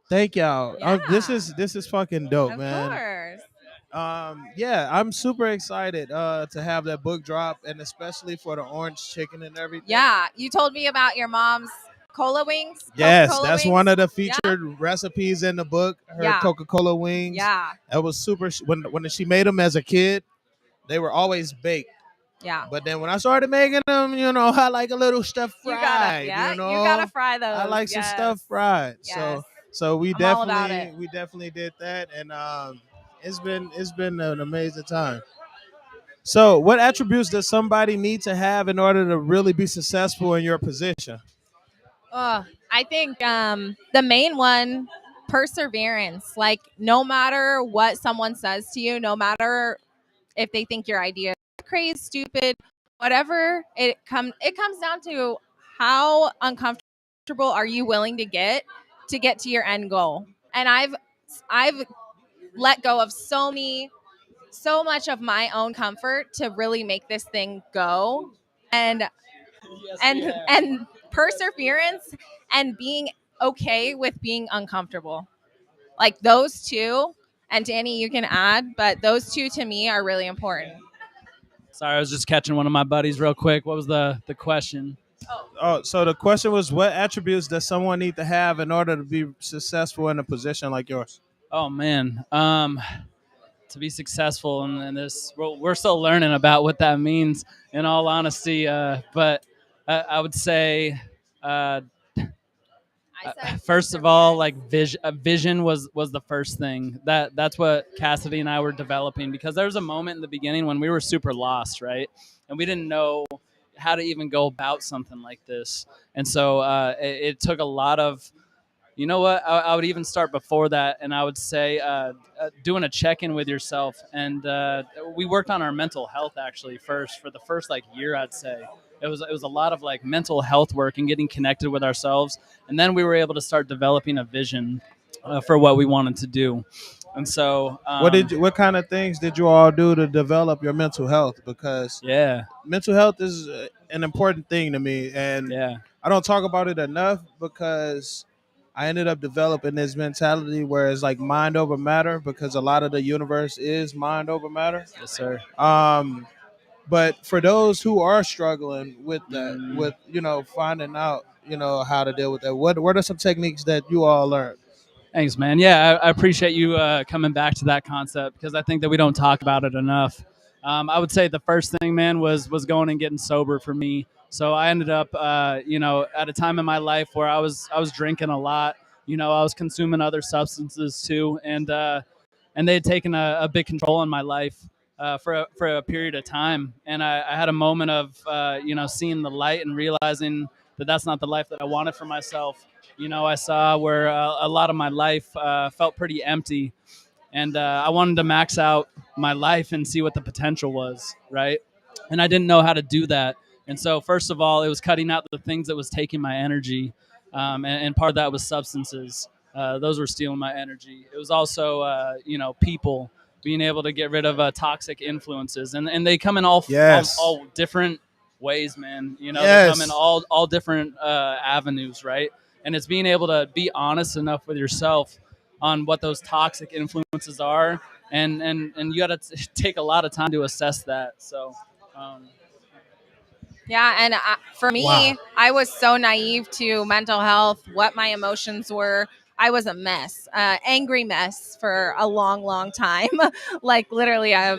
Thank y'all. Yeah. This is fucking dope, Of man. course. Yeah, I'm super excited to have that book drop, and especially for the orange chicken and everything. Yeah, you told me about your mom's cola wings. Yes, Coca-Cola that's wings. one of the featured recipes in the book. Her Coca-Cola wings. Yeah. That was super. When she made them as a kid, they were always baked. Yeah. But then when I started making them, I like a little stuff fried. You gotta fry those. I like some stuff fried. Yes. So we I'm all about it. definitely did that, and it's been an amazing time. So, what attributes does somebody need to have in order to really be successful in your position? I think the main one, perseverance. Like, no matter what someone says to you, no matter if they think your idea is crazy, stupid, whatever, it comes down to how uncomfortable are you willing to get to your end goal. And I've let go of so much of my own comfort to really make this thing go. And and perseverance and being okay with being uncomfortable. Like those two, and Danny, you can add, but those two to me are really important. Sorry, I was just catching one of my buddies real quick. What was the question? Oh, so the question was, what attributes does someone need to have in order to be successful in a position like yours? Oh man, to be successful in this, we're still learning about what that means. In all honesty, but I would say, first of all, like vision was the first thing. That's what Cassidy and I were developing, because there was a moment in the beginning when we were super lost, right, and we didn't know how to even go about something like this, and so it took a lot of, you know what? I would even start before that, and I would say doing a check-in with yourself. And we worked on our mental health actually first for the first like year. I'd say it was a lot of like mental health work and getting connected with ourselves, and then we were able to start developing a vision for what we wanted to do. And so, What kind of things did you all do to develop your mental health? Because yeah, mental health is an important thing to me, and yeah, I don't talk about it enough because I ended up developing this mentality where it's like mind over matter, because a lot of the universe is mind over matter. yes, sir. But for those who are struggling with that, Mm. with finding out how to deal with that, what are some techniques that you all learned? Thanks, man. Yeah, I appreciate you coming back to that concept, because I think that we don't talk about it enough. I would say the first thing, man, was going and getting sober for me. So I ended up, at a time in my life where I was drinking a lot. I was consuming other substances too, and they had taken a big control on my life for a period of time. And I had a moment of seeing the light and realizing that that's not the life that I wanted for myself. I saw where a lot of my life felt pretty empty, and I wanted to max out my life and see what the potential was, right? And I didn't know how to do that. And so, first of all, it was cutting out the things that was taking my energy, and part of that was substances. Those were stealing my energy. It was also, people, being able to get rid of toxic influences, and they come in Yes. all different ways, man. They come in Yes. all different avenues, right? And it's being able to be honest enough with yourself on what those toxic influences are, and you got to take a lot of time to assess that. So, um, Yeah, and for me, Wow. I was so naive to mental health, what my emotions were. I was a mess, angry mess for a long, long time. Like literally, I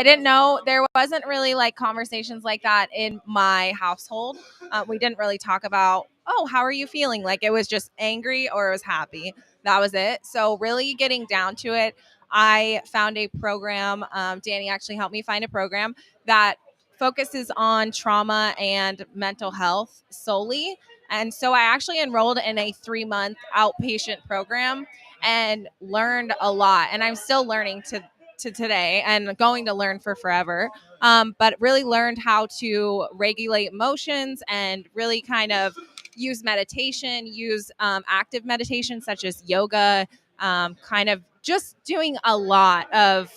didn't know. There wasn't really like conversations like that in my household. We didn't really talk about, oh, how are you feeling? Like it was just angry or it was happy. That was it. So really getting down to it, I found a program. Danny actually helped me find a program that focuses on trauma and mental health solely. And so I actually enrolled in a 3-month outpatient program and learned a lot. And I'm still learning to today and going to learn for forever. But really learned how to regulate emotions and really kind of use meditation, use active meditation such as yoga, kind of just doing a lot of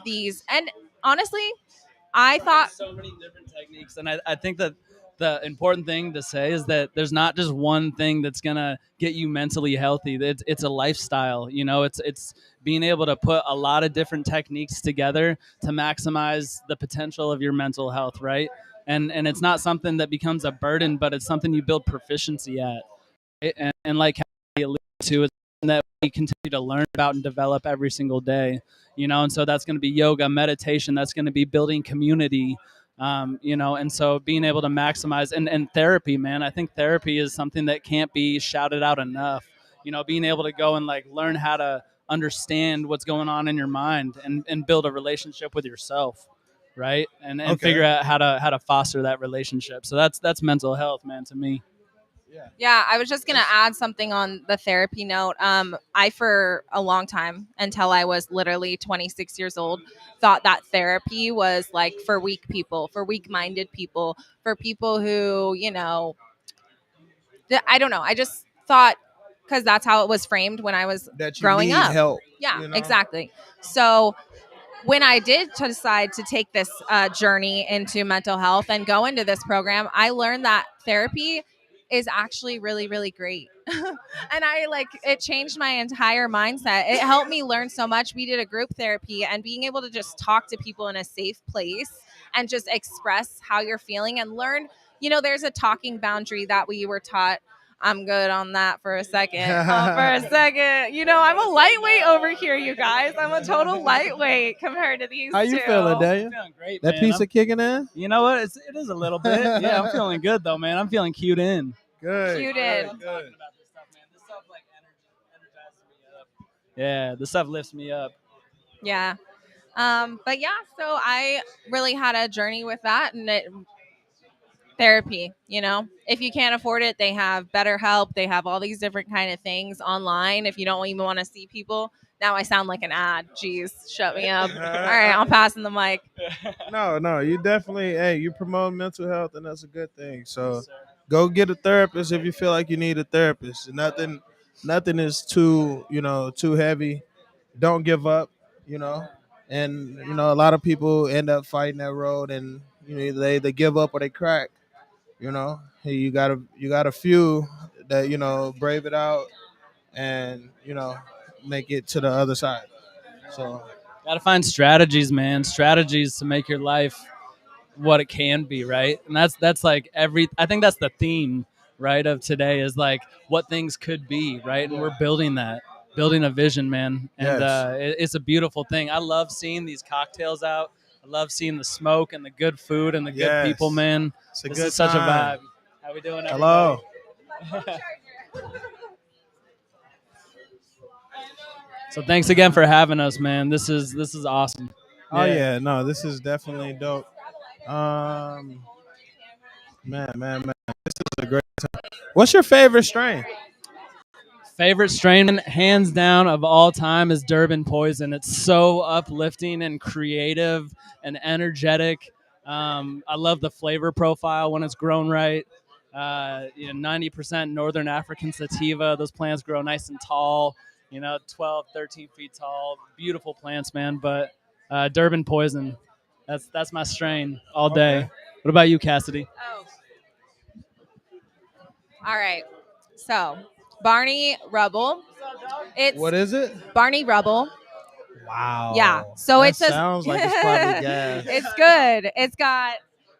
these. And honestly, I thought so many different techniques, and I think that the important thing to say is that there's not just one thing that's gonna get you mentally healthy. It's a lifestyle. It's being able to put a lot of different techniques together to maximize the potential of your mental health, right? And it's not something that becomes a burden, but it's something you build proficiency at, right? And like Kelly alluded to, it's something that we continue to learn about and develop every single day. And so that's going to be yoga, meditation. That's going to be building community. And so being able to maximize and therapy, man. I think therapy is something that can't be shouted out enough. Being able to go and like learn how to understand what's going on in your mind and build a relationship with yourself, right? And Okay. figure out how to foster that relationship. So that's mental health, man, to me. Yeah, I was just gonna add something on the therapy note. I for a long time, until I was literally 26 years old, thought that therapy was like for weak people, for weak-minded people, for people who, I don't know. I just thought because that's how it was framed when I was That you growing need up. help. Yeah, you know? exactly. So when I did decide to take this journey into mental health and go into this program, I learned that therapy is actually really, really great. And it changed my entire mindset. It helped me learn so much. We did a group therapy, and being able to just talk to people in a safe place and just express how you're feeling and learn, there's a talking boundary that we were taught. I'm good on that for a second. I'm a lightweight over here, you guys. I'm a total lightweight compared to these How you two. feeling, Daniel? I'm feeling great, That man. piece of kicking in? You know what? It is a little bit. Yeah, I'm feeling good though, man. I'm feeling cued in. Good. Cute good, in. Talking good. about this stuff, man. This stuff like energizes me up. Yeah, this stuff lifts me up. Yeah. But yeah, so I really had a journey with that, and therapy, if you can't afford it, they have BetterHelp. They have all these different kind of things online. If you don't even want to see people, now I sound like an ad. Jeez, shut me up. All right, I'm passing the mic. No, you definitely, you promote mental health, and that's a good thing. So go get a therapist if you feel like you need a therapist. Nothing is too heavy. Don't give up, and a lot of people end up fighting that road, and either they give up or they crack. Hey, you got a few that brave it out and make it to the other side. So Gotta find strategies, man. Strategies to make your life what it can be, right? And that's like I think that's the theme, right, of today is like what things could be, right? And we're building a vision, man. And Yes. it's a beautiful thing. I love seeing these cocktails out. I love seeing the smoke and the good food and the good Yes. people, man. It's a This good is such a time. vibe. How we doing, everybody? Hello. So thanks again for having us, man. This is awesome. Oh yeah, no, this is definitely dope. Man, this is a great time. What's your favorite strain? Favorite strain, hands down, of all time is Durban Poison. It's so uplifting and creative and energetic. I love the flavor profile when it's grown right. 90% Northern African sativa. Those plants grow nice and tall, 12, 13 feet tall. Beautiful plants, man. But Durban Poison, that's my strain all day. Okay. What about you, Cassidy? Oh. All right. So, Barney Rubble. It's What is it? Barney Rubble. Wow. Yeah. So that it says sounds like it's probably gas. It's good.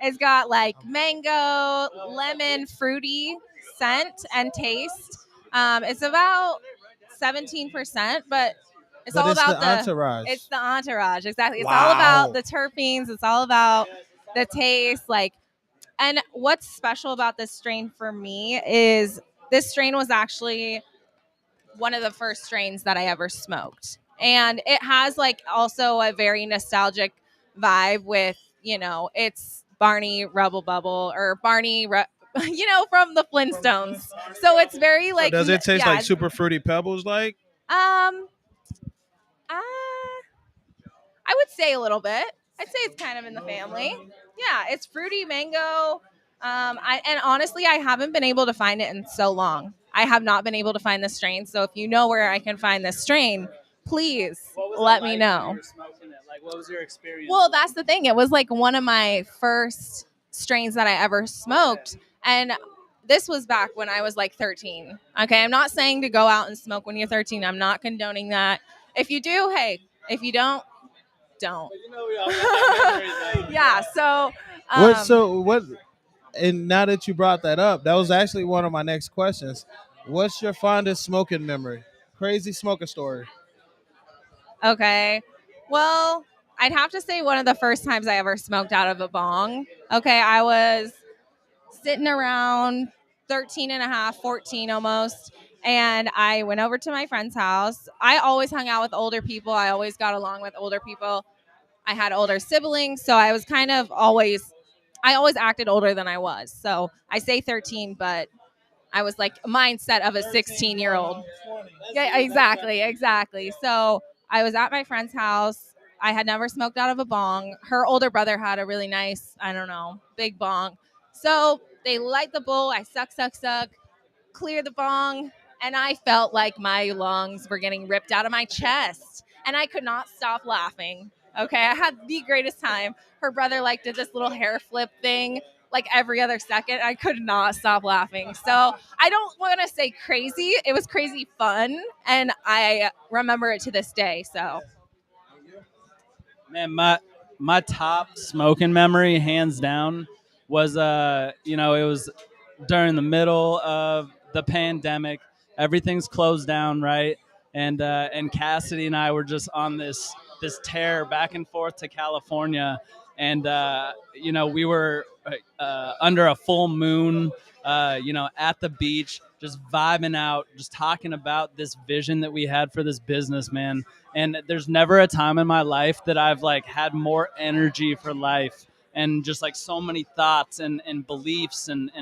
It's got like mango, lemon, fruity scent and taste. It's about 17%, but it's But all it's about the entourage. It's the entourage, exactly. It's Wow. all about the terpenes. It's all about the taste, and what's special about this strain for me is this strain was actually one of the first strains that I ever smoked. And it has also a very nostalgic vibe with, it's Barney Rubble Bubble or Barney, from the Flintstones. So it's very So does it taste yeah, like super fruity pebbles like? um, uh, I would say a little bit. I'd say it's kind of in the family. Yeah, it's fruity mango. And honestly, I haven't been able to find it in so long. I have not been able to find this strain. So if you know where I can find this strain, please let me know. What was your experience? Well, that's the thing. It was like one of my first strains that I ever smoked. And this was back when I was like 13. Okay, I'm not saying to go out and smoke when you're 13. I'm not condoning that. If you do, hey. If you don't. We all got that memory, though. Yeah, What? And now that you brought that up, that was actually one of my next questions. What's your fondest smoking memory? Crazy smoking story. okay. Well, I'd have to say one of the first times I ever smoked out of a bong. Okay, I was sitting around 13 and a half, 14 almost, and I went over to my friend's house. I always hung out with older people. I always got along with older people. I had older siblings, so I was I always acted older than I was. So I say 13, but I was like mindset of a 16-year-old. Yeah, exactly. So I was at my friend's house. I had never smoked out of a bong. Her older brother had a really nice, I don't know, big bong. So they light the bowl. I suck, clear the bong, and I felt like my lungs were getting ripped out of my chest, and I could not stop laughing. Okay, I had the greatest time. Her brother like did this little hair flip thing like every other second. I could not stop laughing. So I don't want to say crazy. It was crazy fun, and I remember it to this day. So, Man, my top smoking memory, hands down, was it was during the middle of the pandemic. Everything's closed down, right? And Cassidy and I were just on this tear back and forth to California, and we were under a full moon, at the beach, just vibing out, just talking about this vision that we had for this business, man. And there's never a time in my life that I've like had more energy for life and just like so many thoughts and beliefs and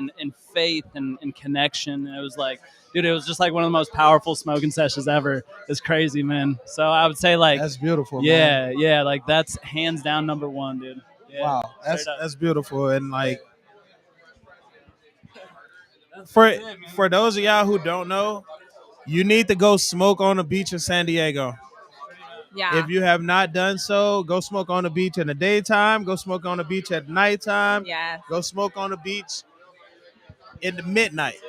faith and connection. And it was like, dude, it was just like one of the most powerful smoking sessions ever. It's crazy, man. So I would say like, That's beautiful. yeah, Man. yeah, like that's hands down number one, dude. Yeah, Wow, that's beautiful. And like it, for those of y'all who don't know, you need to go smoke on the beach in San Diego. yeah. If you have not done so, go smoke on the beach in the daytime. Go smoke on the beach at nighttime. Yes. Go smoke on the beach in the midnight.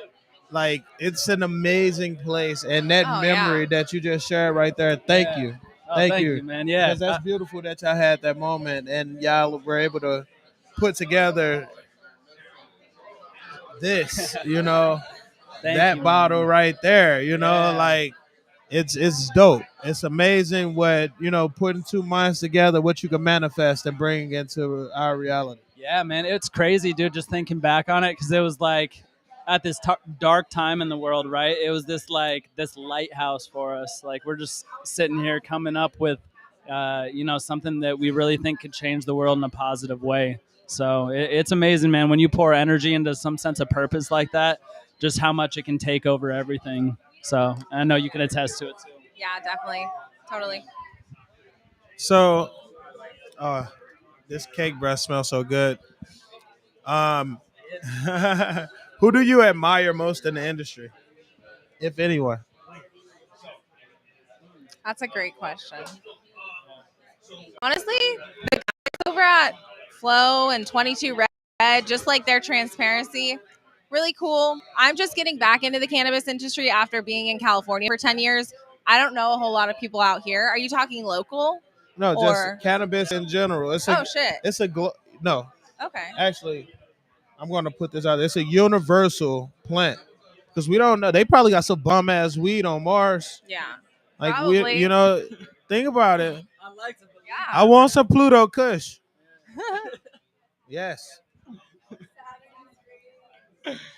Like it's an amazing place, and that memory that you just shared right there. Thank you, thank you, man. Yeah, because that's beautiful that y'all had that moment, and y'all were able to put together this. That bottle right there. Like it's dope. It's amazing what putting two minds together, what you can manifest and bring into our reality. Yeah, man, it's crazy, dude. Just thinking back on it, because it was like at this dark time in the world, right? It was this lighthouse for us. Like we're just sitting here coming up with, something that we really think could change the world in a positive way. So it's amazing, man. When you pour energy into some sense of purpose like that, just how much it can take over everything. So I know you can attest to it too. Yeah, definitely, totally. So, this cake breath smells so good. Who do you admire most in the industry, if anyone? That's a great question. Honestly, the guys over at Flow and 22 Red, just like their transparency, really cool. I'm just getting back into the cannabis industry after being in California for 10 years. I don't know a whole lot of people out here. Are you talking local? No, just cannabis in general. It's shit. It's no. Okay. Actually, I'm going to put this out there. It's a universal plant because we don't know. They probably got some bum ass weed on Mars. Yeah. Like probably. think about it. I like it. Yeah. I want some Pluto Kush. Yes.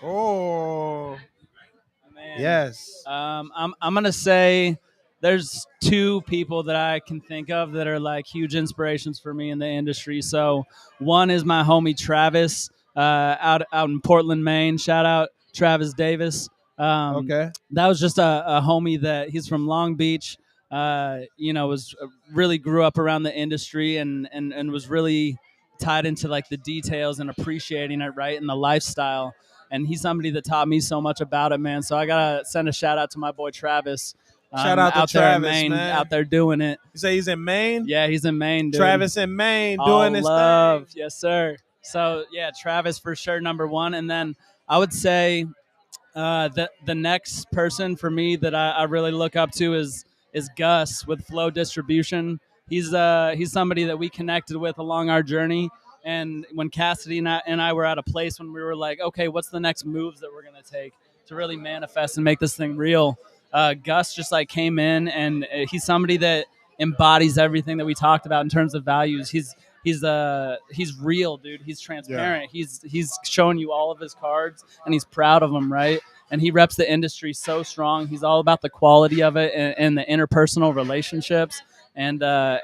Oh. Man. Yes. I'm gonna say there's two people that I can think of that are like huge inspirations for me in the industry. So one is my homie Travis, out in Portland, Maine. Shout out Travis Davis. Okay. That was just a homie that he's from Long Beach. Was really grew up around the industry and was really tied into like the details and appreciating it, right, and the lifestyle. And he's somebody that taught me so much about it, man. So I gotta send a shout out to my boy Travis. Shout out to out Travis, there in Maine, man. out there doing it. You say he's in Maine? Yeah, he's in Maine, dude. Travis in Maine All doing his love. thing. Yes, sir. So yeah, Travis for sure, number one. And then I would say the next person for me that I really look up to is Gus with Flow Distribution. He's somebody that we connected with along our journey. And when Cassidy and I were at a place when we were like, okay, what's the next moves that we're going to take to really manifest and make this thing real? Gus just like came in, and he's somebody that embodies everything that we talked about in terms of values. He's real, dude. He's transparent. Yeah. He's showing you all of his cards, and he's proud of them, right? And he reps the industry so strong. He's all about the quality of it and the interpersonal relationships. And I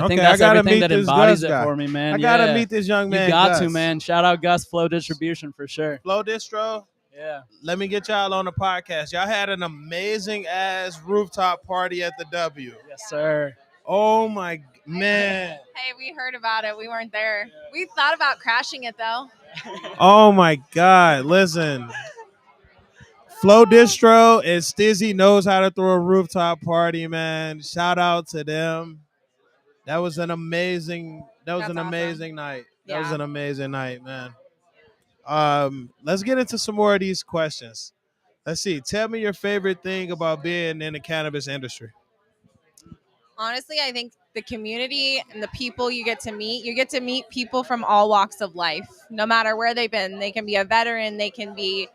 think that's everything that embodies it for me, man. I gotta meet this young man. You got to, man. Shout out Gus, Flow Distribution for sure. Flow Distro. Yeah. Let me get y'all on the podcast. Y'all had an amazing ass rooftop party at the W. Yes, sir. Oh my man. Hey, we heard about it. We weren't there. We thought about crashing it though. Oh my God. Listen. Flow Distro and Stizzy knows how to throw a rooftop party, man. Shout out to them. That was an amazing That's awesome. night. That Yeah. was an amazing night, man. Let's get into some more of these questions. Let's see. Tell me your favorite thing about being in the cannabis industry. Honestly, I think the community and the people you get to meet people from all walks of life, no matter where they've been. They can be a veteran, they can be,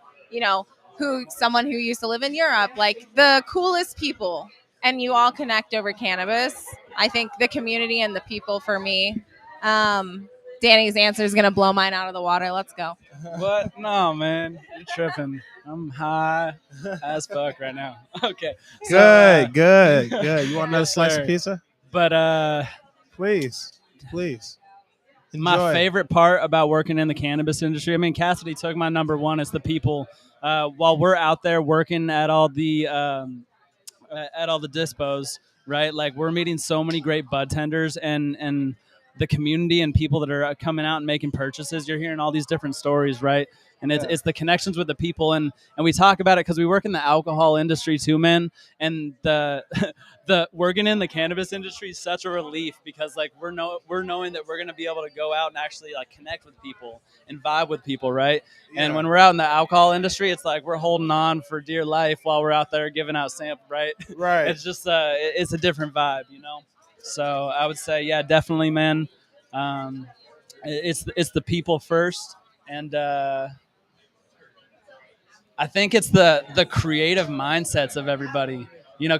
someone who used to live in Europe, like the coolest people. And you all connect over cannabis. I think the community and the people for me. Danny's answer is going to blow mine out of the water. Let's go. What? No, man. You're tripping. I'm high as fuck right now. Okay. Good. You want another Yes, slice sir. of pizza? But Please. my Enjoy. favorite part about working in the cannabis industry, I mean, Cassidy took my number one. It's the people. While we're out there working at all the dispos, right? Like we're meeting so many great bud tenders and the community and people that are coming out and making purchases. You're hearing all these different stories, right? And it's the connections with the people, and we talk about it because we work in the alcohol industry too, man. And the working in the cannabis industry is such a relief because like we're knowing that we're gonna be able to go out and actually like connect with people and vibe with people, right? Yeah. And when we're out in the alcohol industry, it's like we're holding on for dear life while we're out there giving out samples, right? Right. It's just it's a different vibe, So I would say, yeah, definitely, man. It's the people first, and I think it's the creative mindsets of everybody.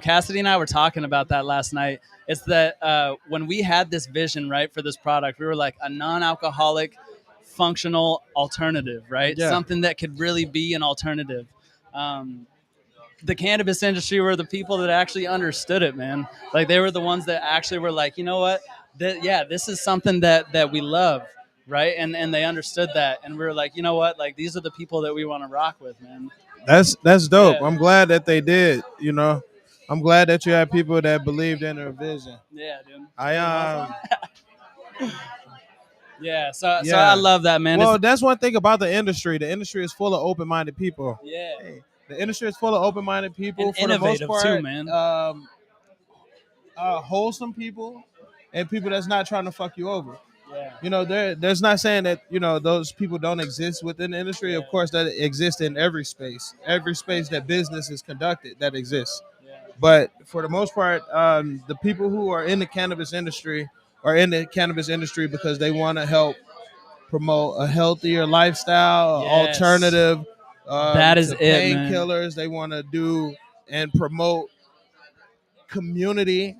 Cassidy and I were talking about that last night. It's that when we had this vision, right, for this product, we were like a non-alcoholic, functional alternative, right? Yeah. Something that could really be an alternative. The cannabis industry were the people that actually understood it, man. Like they were the ones that actually were like, you know what? This is something that we love, right? And they understood that, and we were like, you know what? Like these are the people that we want to rock with, man. That's dope. Yeah. I'm glad that they did. I'm glad that you had people that believed in their vision. Yeah, dude. Yeah, so I love that, man. Well, that's one thing about the industry. The industry is full of open-minded people. Yeah. The industry is full of open-minded people. And for the most innovative part, too, man. wholesome people and people that's not trying to fuck you over. Yeah. There's not saying that those people don't exist within the industry. Of course, that exists in every space that business is conducted, that exists. Yeah. But for the most part, the people who are in the cannabis industry are in the cannabis industry because they want to help promote a healthier lifestyle, Yes. alternative. That is to it, man. painkillers. They want to do and promote community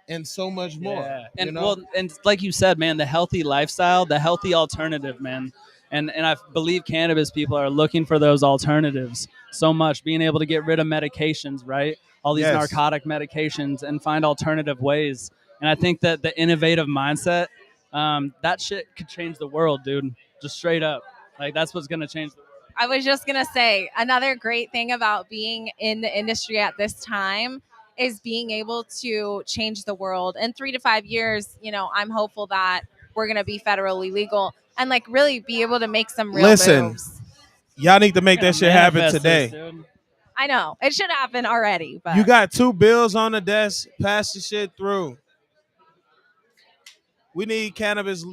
and so much more. Yeah. And like you said, man, the healthy lifestyle, the healthy alternative, man. And I believe cannabis people are looking for those alternatives so much, being able to get rid of medications, right? All these narcotic medications and find alternative ways. And I think that the innovative mindset, that shit could change the world, dude. Just straight up. Like that's what's going to change the world. I was just going to say another great thing about being in the industry at this time is being able to change the world. In 3 to 5 years, I'm hopeful that we're going to be federally legal and like really be able to make some real moves. Y'all need to make that shit happen today. Dude. I know it should happen already, but you got 2 bills on the desk. Pass the shit through. We need cannabis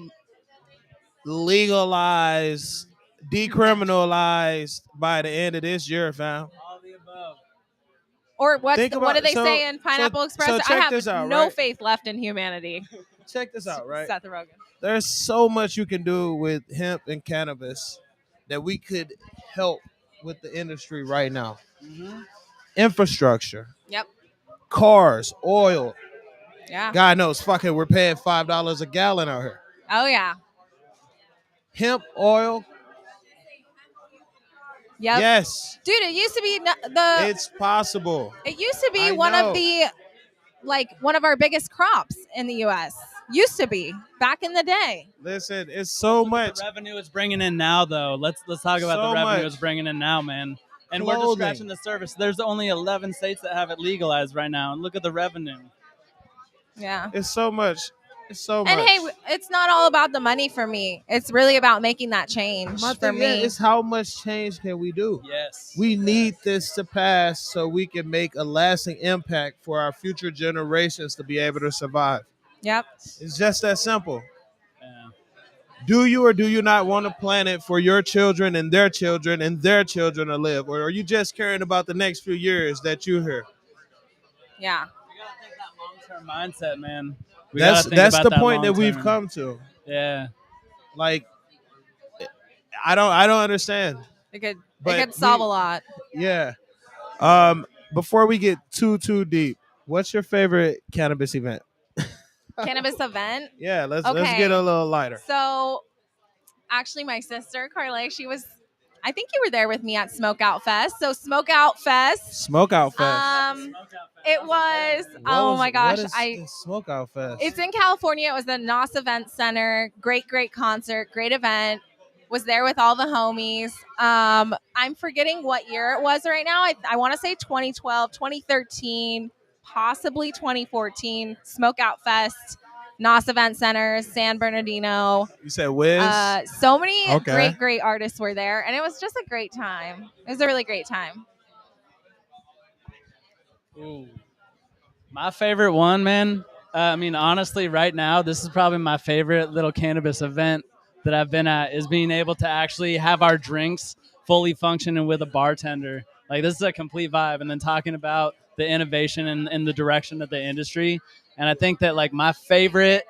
legalized, decriminalized by the end of this year, fam. All the above. Or what do they say in Pineapple Express? So I have out, no right? faith left in humanity. Check this out, right? Seth Rogen. There's so much you can do with hemp and cannabis that we could help with the industry right now. Mm-hmm. Infrastructure. Yep. Cars, oil. Yeah. God knows, fucking, we're paying $5 a gallon out here. Oh yeah. Hemp oil. Yep. Yes. Dude, it used to be It's possible. It used to be one of our biggest crops in the U.S. used to be back in the day. Listen, it's so much. The revenue it's bringing in now, though. Let's talk about So the revenue much. it's bringing in now, man. And we're just Clothing. scratching the surface. There's only 11 states that have it legalized right now, and look at the revenue. Yeah. It's so much. It's so And much. hey, it's not all about the money for me. It's really about making that change My for thing me. is how much change can we do? Yes. We need this to pass so we can make a lasting impact for our future generations to be able to survive. Yep. It's just that simple. Yeah. Do you or do you not want a planet for your children and their children and their children to live? Or are you just caring about the next few years that you're here? Yeah. We gotta think that long-term mindset, man. That's the point that we've come to. Yeah. Like, I don't understand. It could But solve a lot. Yeah. Before we get too deep, what's your favorite cannabis event? Cannabis event. Yeah, let's Okay. get a little lighter. So, actually, my sister Carly, I think you were there with me at Smokeout Fest. So Smokeout Fest. Smokeout Fest. It was. Oh my gosh! Smokeout Fest. It's in California. It was the NOS Event Center. Great concert. Great event. Was there with all the homies. I'm forgetting what year it was right now. I want to say 2012, 2013, possibly 2014. Smokeout Fest, NOS Event Center, San Bernardino. You said Wiz? So many great artists were there, and it was just a great time. It was a really great time. Ooh. My favorite one, man. I mean, honestly, right now, this is probably my favorite little cannabis event that I've been at, is being able to actually have our drinks fully functioning with a bartender. Like, this is a complete vibe. And then talking about the innovation and the direction of the industry. And I think that, like, my favorite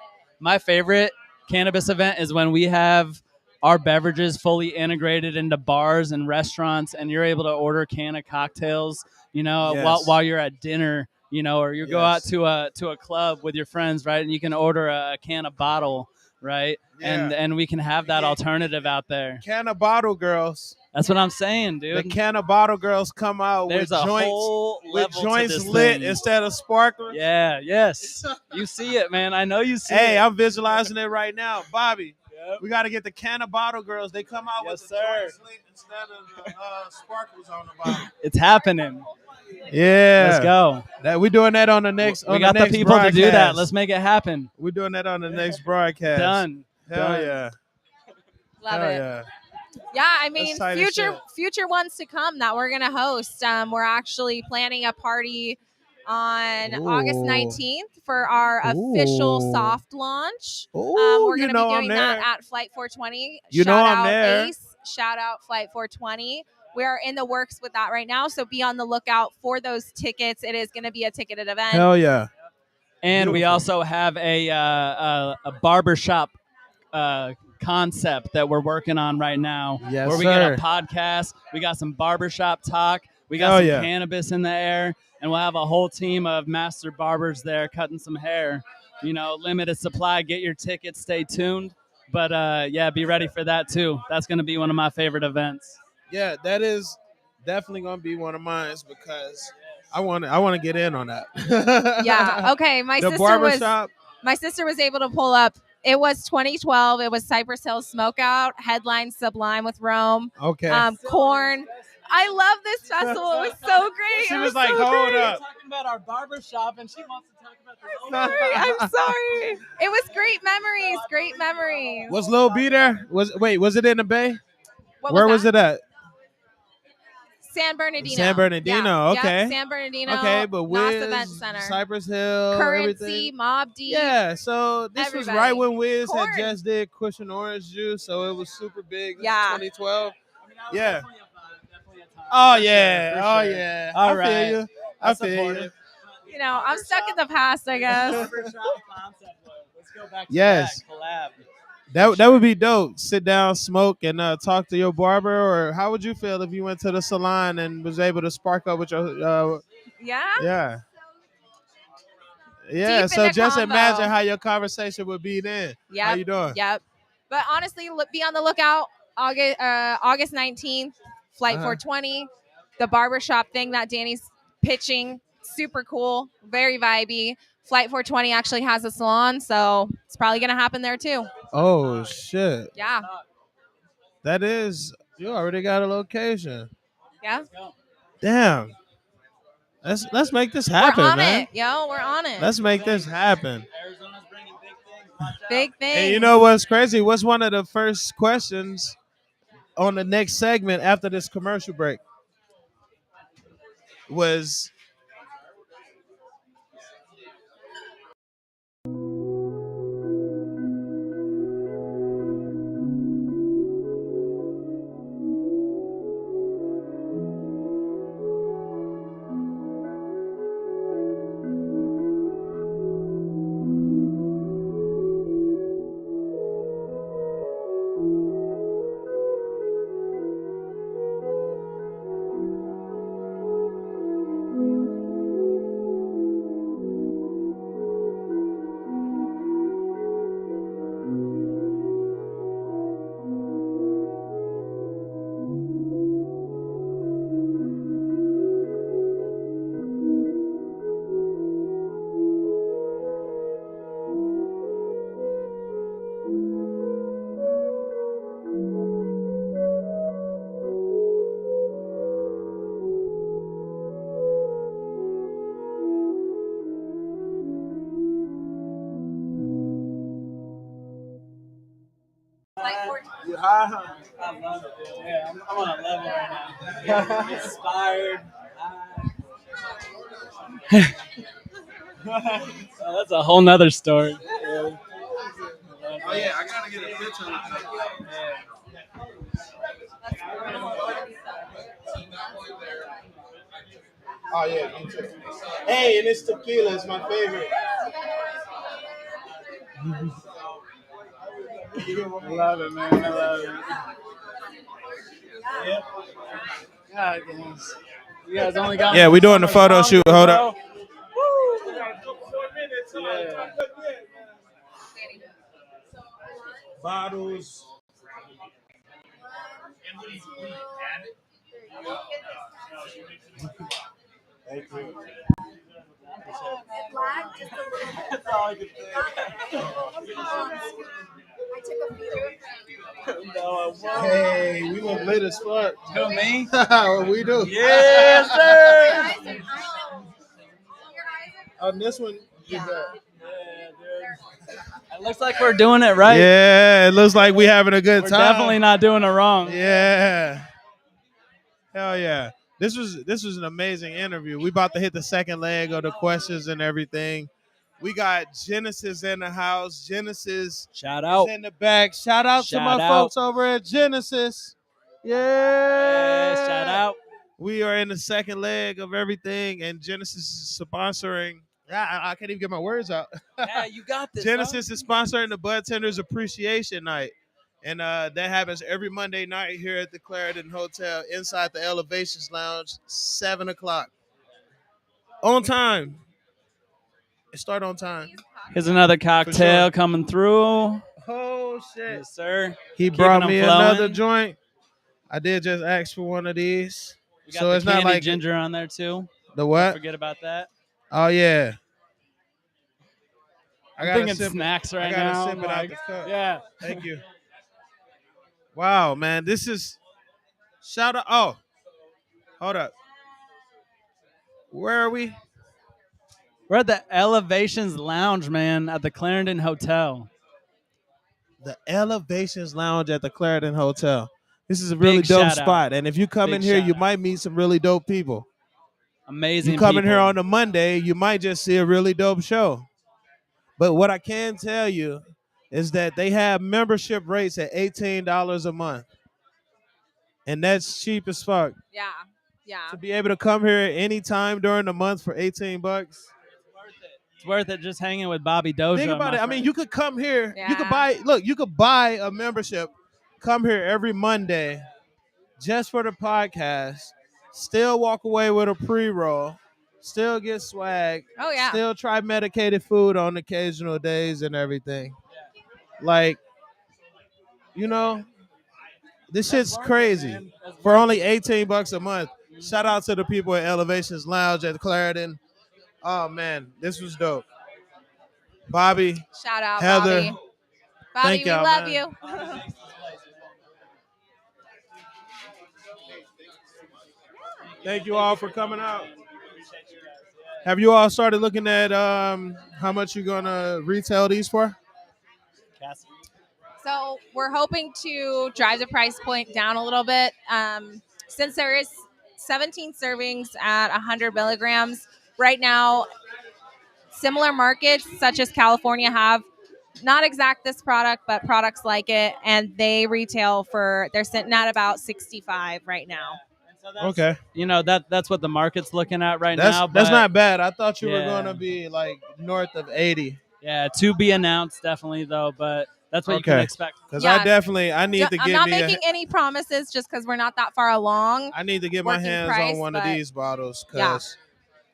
cannabis event is when we have our beverages fully integrated into bars and restaurants, and you're able to order can of cocktails, while you're at dinner, or you go out to a club with your friends, right? And you can order a can of bottle, right? Yeah. And we can have that alternative out there. Can of bottle girls. That's what I'm saying, dude. The can of bottle girls come out with joints lit instead of sparklers. Yeah, yes. You see it, man. I know you see it. Hey, I'm visualizing it right now. Bobby, we got to get the can of bottle girls. They come out with the joints lit instead of the sparklers on the bottom. It's happening. Yeah. Let's go. We're doing that on the next We got the people broadcast. to do that. Let's make it happen. We're doing that on the next broadcast. Done. Hell yeah. Love it. Yeah. Yeah, I mean, future ones to come that we're going to host. We're actually planning a party on August 19th for our official soft launch. We're going to be doing that at Flight 420. I'm there. Ace, shout out Flight 420. We are in the works with that right now, so be on the lookout for those tickets. It is going to be a ticketed event. Hell yeah. And we also have a barbershop concept that we're working on right now. Yes, where we get a podcast, we got some barbershop talk, we got some cannabis in the air, and we'll have a whole team of master barbers there cutting some hair. Limited supply. Get your tickets. Stay tuned. But be ready for that too. That's going to be one of my favorite events. Yeah, that is definitely going to be one of mine because I want to get in on that. Yeah. Okay. My sister was able to pull up. It was 2012. It was Cypress Hill Smokeout, headline Sublime with Rome. Okay. Corn. I love this festival. It was so great. She was like, hold up. We're talking about our barbershop, and she wants to talk about the I'm sorry. It was great memories. Great memories. Was Lil B there? Was it in the Bay? Where was it at? San Bernardino. Yeah. Okay. Yep, San Bernardino. Okay, but NOS Event Center. Cypress Hill, Currency, everything. Mobb Deep. Yeah, so this was right when Wiz had just did Cushion Orange Juice, so it was super big. Yeah. 2012. Yeah. Oh yeah. Oh yeah. All right. I feel you. I'm stuck in the past, I guess. Let's go back to Yes. that collab. That would be dope. Sit down, smoke, and talk to your barber. Or how would you feel if you went to the salon and was able to spark up with your? Yeah. Yeah. Deep So just combo. imagine how your conversation would be then. Yep. How you doing? Yep. But honestly, be on the lookout. August 19th, Flight 420. The barbershop thing that Danny's pitching. super cool, very vibey. Flight 420 actually has a salon, so it's probably gonna happen there too. Oh shit. Yeah. That is, you already got a location. Yeah. Damn. Let's make this happen, We're on man. it, yo. We're on it. Let's make this happen. Arizona's bringing big things. Watch out. Big thing. And you know what's crazy? What's one of the first questions on the next segment after this commercial break? Was you high? I love it, dude. Yeah, I'm on a level right now. Inspired. Oh, that's a whole nother story. Oh yeah, I gotta get a picture of that. Oh yeah, me too. Hey, and this tequila is my favorite. I love it, man. I love it. Yeah. God, guys. You guys only got. Yeah, we doing the photo shoot. Hold up. Yeah. Bottles. Thank you. That's all I can think. No, I won't. Hey, we look lit as fuck. Who, me? We do. Yes, sir. On this one, Yeah, dude. It looks like we're doing it right. yeah, it looks like we having a good We're time. definitely not doing it wrong. Yeah. Hell yeah. This was an amazing interview. We about to hit the second leg of the questions and everything. We got Genesis in the house. Genesis Shout out. is in the back. Shout out to my Shout out. folks over at Genesis. Yeah. Shout out. We are in the second leg of everything, and Genesis is sponsoring. I can't even get my words out. Yeah, you got this. Genesis is sponsoring the Bud Tenders Appreciation Night. And that happens every Monday night here at the Clarendon Hotel inside the Elevations Lounge, 7 o'clock. On time. It start on time. Here's another cocktail coming through. Oh, shit. Yes, sir. He Keeping brought them me flowing. another joint. I did just ask for one of these. We got So the it's not candy like ginger on there, too. the Don't what? forget about that. Oh, yeah. I'm thinking snacks right now. Sip it out the cup. Yeah. Thank you. Wow, man. This is shout out. Oh, hold up. Where are we? We're at the Elevations Lounge, man, at the Clarendon Hotel. The Elevations Lounge at the Clarendon Hotel. This is a really Big dope shout out. spot. And if you come Big in here, shout you out. might meet some really dope people. Amazing You come in people. here on a Monday, you might just see a really dope show. But what I can tell you is that they have membership rates at $18 a month. And that's cheap as fuck. Yeah. Yeah. To be able to come here anytime during the month for $18. It's worth it just hanging with Bobby Doja. Think about my it. I mean, friend. you could come here. You could Yeah. you could buy a membership, come here every Monday just for the podcast, still walk away with a pre-roll, still get swag, Oh yeah. still try medicated food on occasional days and everything. Like, you know, this shit's crazy. man. That's For only $18 a month. Shout out to the people at Elevations Lounge at Clarendon. Oh man, this was dope. Bobby, Shout out, Heather, Bobby. Bobby, thank we y'all, love man. you. Thank you all for coming out. Have you all started looking at how much you're gonna retail these for? So we're hoping to drive the price point down a little bit. Since there is 17 servings at 100 milligrams right now, similar markets such as California have not exact this product, but products like it, and they retail for they're sitting at about 65 right now. Okay, That's what the market's looking at right that's now. that's But not bad. I thought you were yeah. gonna be like north of 80. yeah, to be announced definitely though. But that's what you can Okay. expect. Because Yeah. I need to I'm get not me. making any promises just because we're not that far along. I need to get my working hands price, on one of but- these bottles because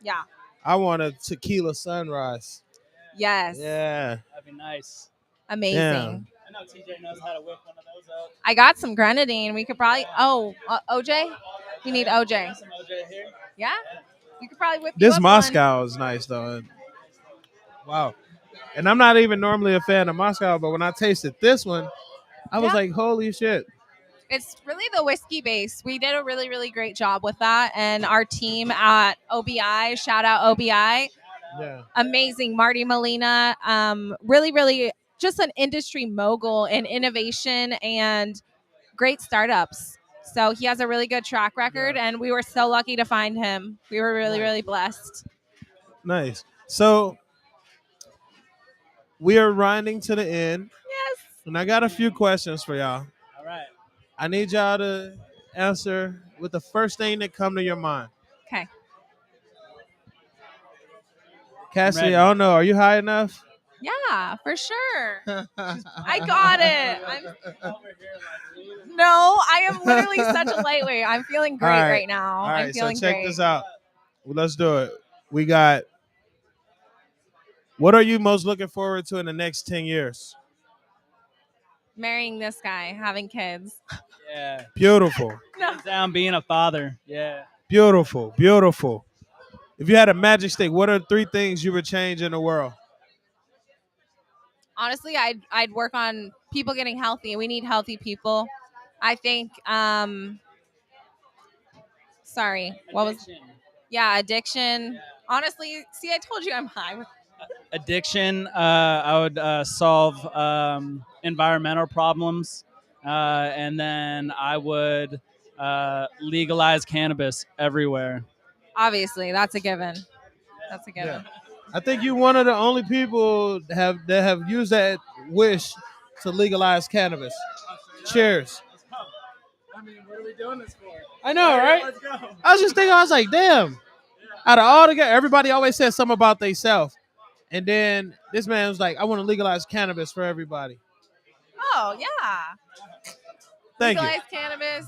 Yeah. I want a tequila sunrise. Yes. Yeah. That'd be nice. Amazing. Damn. I know TJ knows how to whip one of those up. I got some grenadine. We could probably. OJ. We need OJ. Some OJ here. Yeah. We could probably whip you This up Moscow is nice though. Wow. And I'm not even normally a fan of Moscow, but when I tasted this one, I was Yeah. like, holy shit. It's really the whiskey base. We did a really, really great job with that. And our team at OBI, shout out OBI, Yeah. amazing. Marty Molina, really, really just an industry mogul in innovation and great startups. So he has a really good track record, and we were so lucky to find him. We were really, really blessed. Nice. So we are grinding to the end, Yes. and I got a few questions for y'all. All right. I need y'all to answer with the first thing that come to your mind. Okay. Cassie, ready. I don't know. Are you high enough? Yeah, for sure. I got it. No, I am literally such a lightweight. I'm feeling great All right now. All I'm right, so feeling check great. this out. Well, let's do it. We got. What are you most looking forward to in the next 10 years? Marrying this guy, having kids. Yeah. Beautiful. Hands down being a father. Yeah. Beautiful. Beautiful. If you had a magic stick, what are 3 things you would change in the world? Honestly, I'd work on people getting healthy. We need healthy people. I think sorry. What was Addiction. Yeah, addiction. Honestly, see, I told you I'm high. Addiction. I would solve environmental problems, and then I would legalize cannabis everywhere. Obviously, that's a given. That's a given. I think you're one of the only people that have used that wish to legalize cannabis. Cheers. I mean, what are we doing this for? I know, right? Let's go. I was just thinking, I was like, damn. Out of all the guys, everybody always says something about themselves. And then this man was like, I want to legalize cannabis for everybody. Oh, yeah. Thank Legalize cannabis,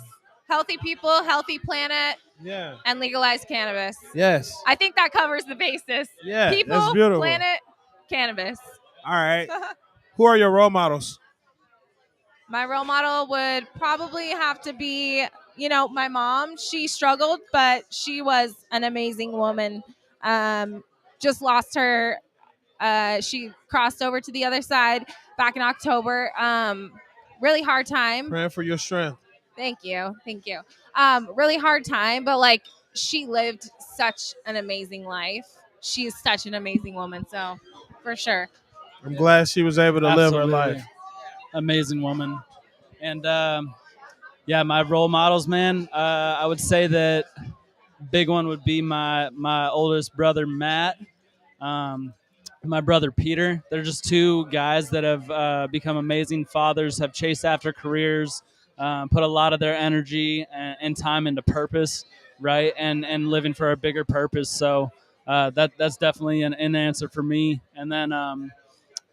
healthy people, healthy planet, you. Yeah. and legalize cannabis. Yes. I think that covers the basis. Yeah. People, That's beautiful. planet, cannabis. All right. Who are your role models? My role model would probably have to be, my mom. She struggled, but she was an amazing woman. Just lost her. She crossed over to the other side back in October. Really hard time. Praying for your strength. Thank you. Really hard time, but she lived such an amazing life. She's such an amazing woman. So for sure. I'm glad she was able to live her Absolutely. life. Amazing woman. And my role models, man. I would say that big one would be my oldest brother Matt, my brother Peter. They're just 2 guys that have become amazing fathers, have chased after careers, put a lot of their energy and time into purpose, right, and living for a bigger purpose. So that's definitely an answer for me. And then I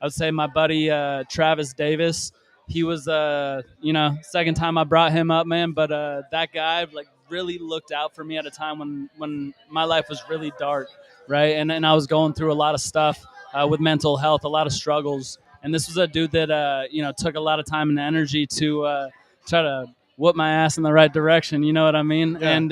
would say my buddy Travis Davis. He was, second time I brought him up, man. But that guy really looked out for me at a time when my life was really dark, right? And I was going through a lot of stuff with mental health, a lot of struggles. And this was a dude that took a lot of time and energy to try to whoop my ass in the right direction. You know what I mean? Yeah. And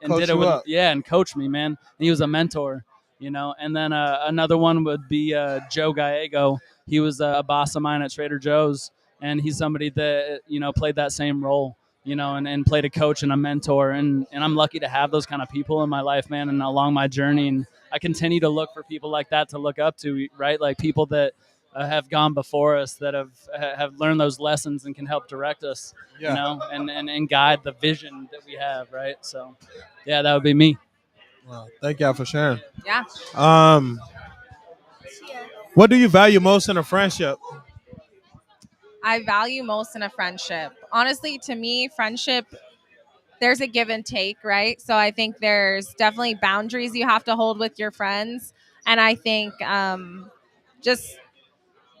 Coach did it you with up. and coach me, man. And he was a mentor. you know. And then another one would be Joe Gallego. He was a boss of mine at Trader Joe's, and he's somebody that, you know, played that same role, you know, and played a coach and a mentor. And I'm lucky to have those kind of people in my life, man, and along my journey. And I continue to look for people like that to look up to, right? Like people that have gone before us, that have learned those lessons and can help direct us, you know, and guide the vision that we have, right? So, yeah, that would be me. Well, thank y'all for sharing. Yeah. What do you value most in a friendship? I value most in a friendship. Honestly, to me, friendship, there's a give and take, right? So I think there's definitely boundaries you have to hold with your friends. And I think just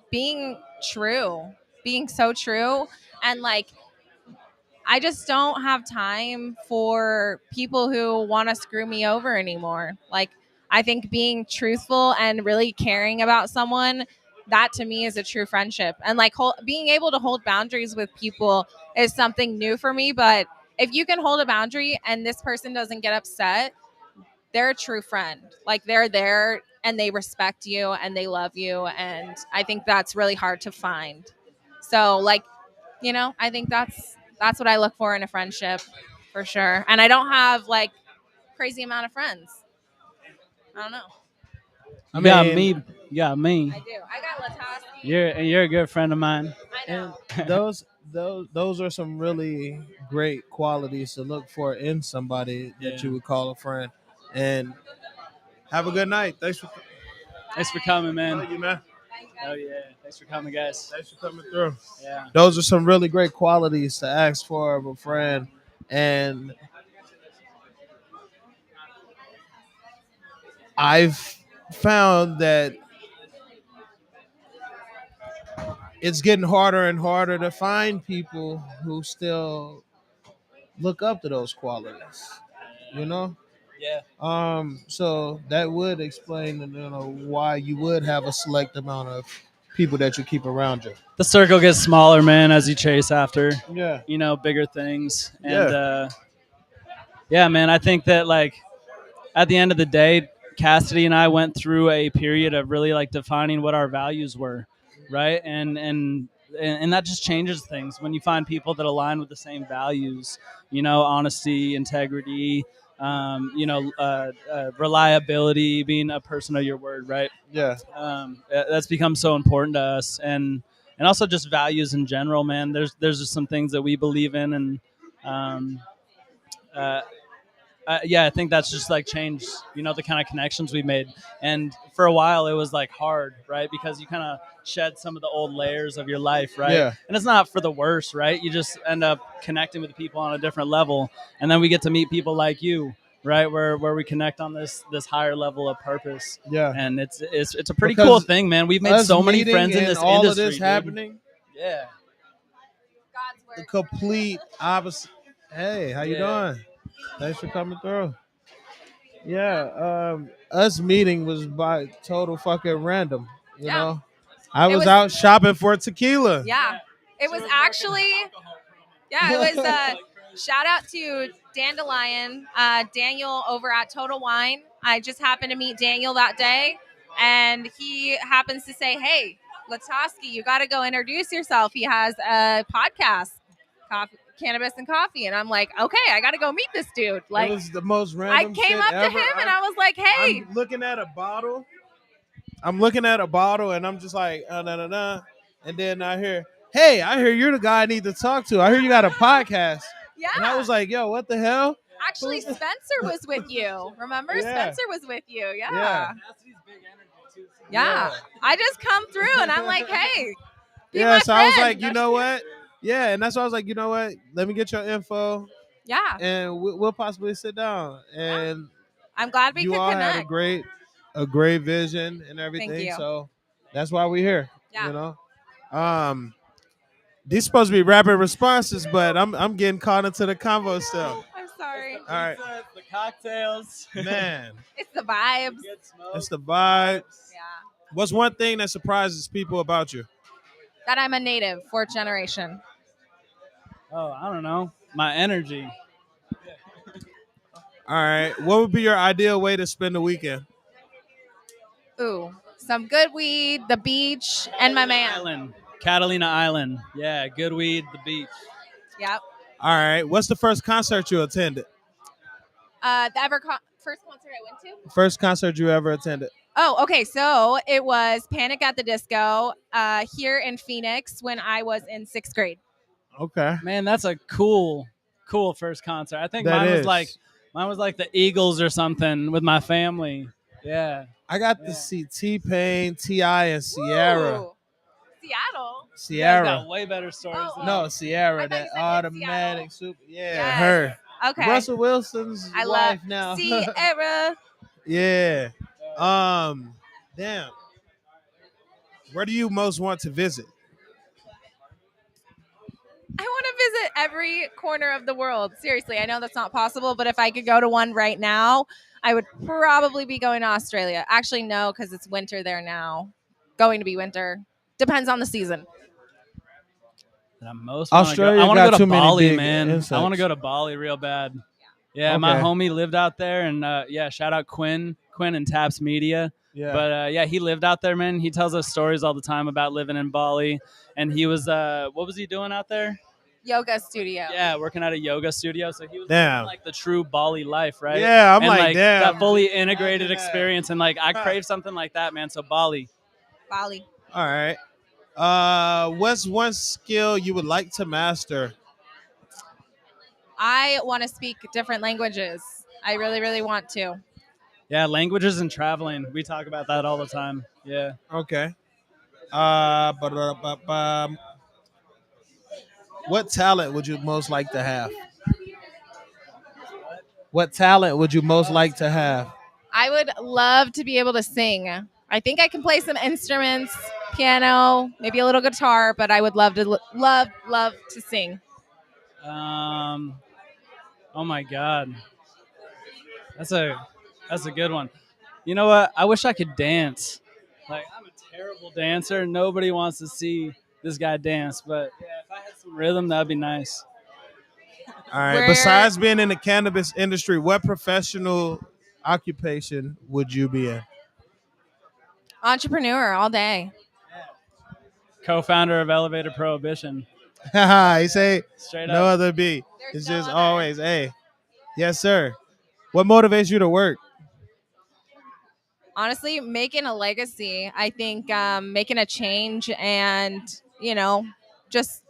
being true, being so true. And like, I just don't have time for people who want to screw me over anymore. Like, I think being truthful and really caring about someone, that to me is a true friendship. And like being able to hold boundaries with people is something new for me. But if you can hold a boundary and this person doesn't get upset, they're a true friend. Like they're there and they respect you and they love you. And I think that's really hard to find. So like, you know, I think that's what I look for in a friendship for sure. And I don't have like crazy amount of friends. I don't know. You got me. You got me. I do. I got Latosque. You're a good friend of mine. I know. Those are some really great qualities to look for in somebody that you would call a friend. And have a good night. Thanks for coming, man. Love you, man. Oh yeah, thanks for coming, guys. Thanks for coming through. Yeah. Those are some really great qualities to ask for of a friend. And I've found that it's getting harder and harder to find people who still look up to those qualities, you know? Yeah. So that would explain, why you would have a select amount of people that you keep around you. The circle gets smaller, man, as you chase after, Yeah. you know, bigger things. And yeah, man, I think that like at the end of the day, Cassidy and I went through a period of really like defining what our values were, right? And that just changes things when you find people that align with the same values, you know, honesty, integrity, reliability, being a person of your word, right? Yeah. That's become so important to us, and also just values in general, man. There's just some things that we believe in, and yeah, I think that's just like changed, you know, the kind of connections we made. And for a while, it was like hard, right? Because you kind of shed some of the old layers of your life, right? Yeah. And it's not for the worse, right? You just end up connecting with people on a different level, and then we get to meet people like you, right? Where we connect on this higher level of purpose. Yeah. And it's a pretty Because cool thing, man. We've made so many friends in this all industry. Of this dude. happening. Yeah. The complete opposite. Hey, how you doing? Thanks for coming through. Yeah, us meeting was by total fucking random. You know, I was out shopping for tequila. Yeah, it was actually. Yeah, it was. Shout out to Dandelion, Daniel over at Total Wine. I just happened to meet Daniel that day, and he happens to say, "Hey, Latosque, you got to go introduce yourself." He has a podcast, Cannabis and Coffee, and I'm like, okay, I got to go meet this dude. Like, it was the most random. I came up to him and I was like, hey. I'm looking at a bottle, and I'm just like, nah. And then I hear, hey, I hear you're the guy I need to talk to. I hear you got a podcast. Yeah. And I was like, yo, what the hell? Actually, Spencer was with you. Remember? Yeah. Spencer was with you. Yeah. Yeah. I just come through and I'm like, hey. Yeah, so I was like, you know what? Yeah, and that's why I was like, you know what? Let me get your info. Yeah. And we'll possibly sit down. And I'm glad we could connect. You all had a great vision and everything. Thank you. So that's why we're here. Yeah. You know? These supposed to be rapid responses, but I'm getting caught into the convo still. I'm sorry. All right. The cocktails. Man. It's the vibes. It's the vibes. Yeah. What's one thing that surprises people about you? That I'm a native, 4th generation. Oh, I don't know. My energy. All right. What would be your ideal way to spend the weekend? Ooh, some good weed, the beach, and my man. Catalina Island. Yeah, good weed, the beach. Yep. All right. What's the first concert you attended? First concert I went to? First concert you ever attended? Oh, okay. So it was Panic at the Disco here in Phoenix when I was in 6th grade. Okay. Man, that's a cool first concert. I think That mine is. was like the Eagles or something with my family. Yeah. I got to see T-Pain, T.I., and Sierra. Ooh. Seattle. You guys Sierra. got way better stories. Oh, than No, me. Sierra, I thought you that said automatic Seattle. super. Yeah, Yes. her. Okay. Russell Wilson's I wife love now. Sierra. Yeah. Damn. Where do you most want to visit? I want to visit every corner of the world. Seriously, I know that's not possible, but if I could go to one right now, I would probably be going to Australia. Actually, no, because it's winter there now. Going to be winter. Depends on the season. That I most Australia I want to got go too to many Bali, big man. insects. I want to go to Bali real bad. Yeah, my Okay. homie lived out there, and yeah, shout out Quinn and Taps Media. Yeah. But yeah, he lived out there, man. He tells us stories all the time about living in Bali, and he was what was he doing out there? Yoga studio. Yeah, working at a yoga studio. So he was Damn. living like the true Bali life, right? Yeah, I'm and like, damn. that fully integrated Imagine that. experience, and like I crave something like that, man. So Bali. Bali. All right. What's one skill you would like to master? I want to speak different languages. I really, really want to. Yeah, languages and traveling. We talk about that all the time. Yeah. Okay. What talent would you most like to have? What talent would you most like to have? I would love to be able to sing. I think I can play some instruments, piano, maybe a little guitar, but I would love to love to sing. Oh my God. That's a good one. You know what? I wish I could dance. Like I'm a terrible dancer. Nobody wants to see this guy dance, but yeah, if I had some rhythm, that'd be nice. All right. Where- Besides being in the cannabis industry, what professional occupation would you be in? Entrepreneur all day. Co-founder of Elevator Prohibition. He say Straight no up. other beat. There's It's no just other. always, hey, yes, sir. What motivates you to work? Honestly, making a legacy. I think making a change and, just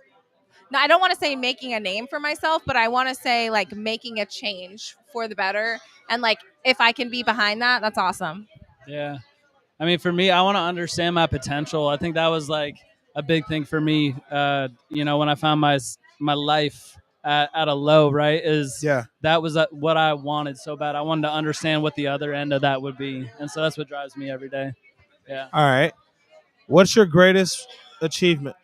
no, I don't want to say making a name for myself, but I want to say like making a change for the better. And like if I can be behind that, that's awesome. Yeah. I mean, for me, I want to understand my potential. I think that was like a big thing for me. When I found my life at a low, right? That was what I wanted so bad. I wanted to understand what the other end of that would be, and so that's what drives me every day. Yeah. All right. What's your greatest achievement?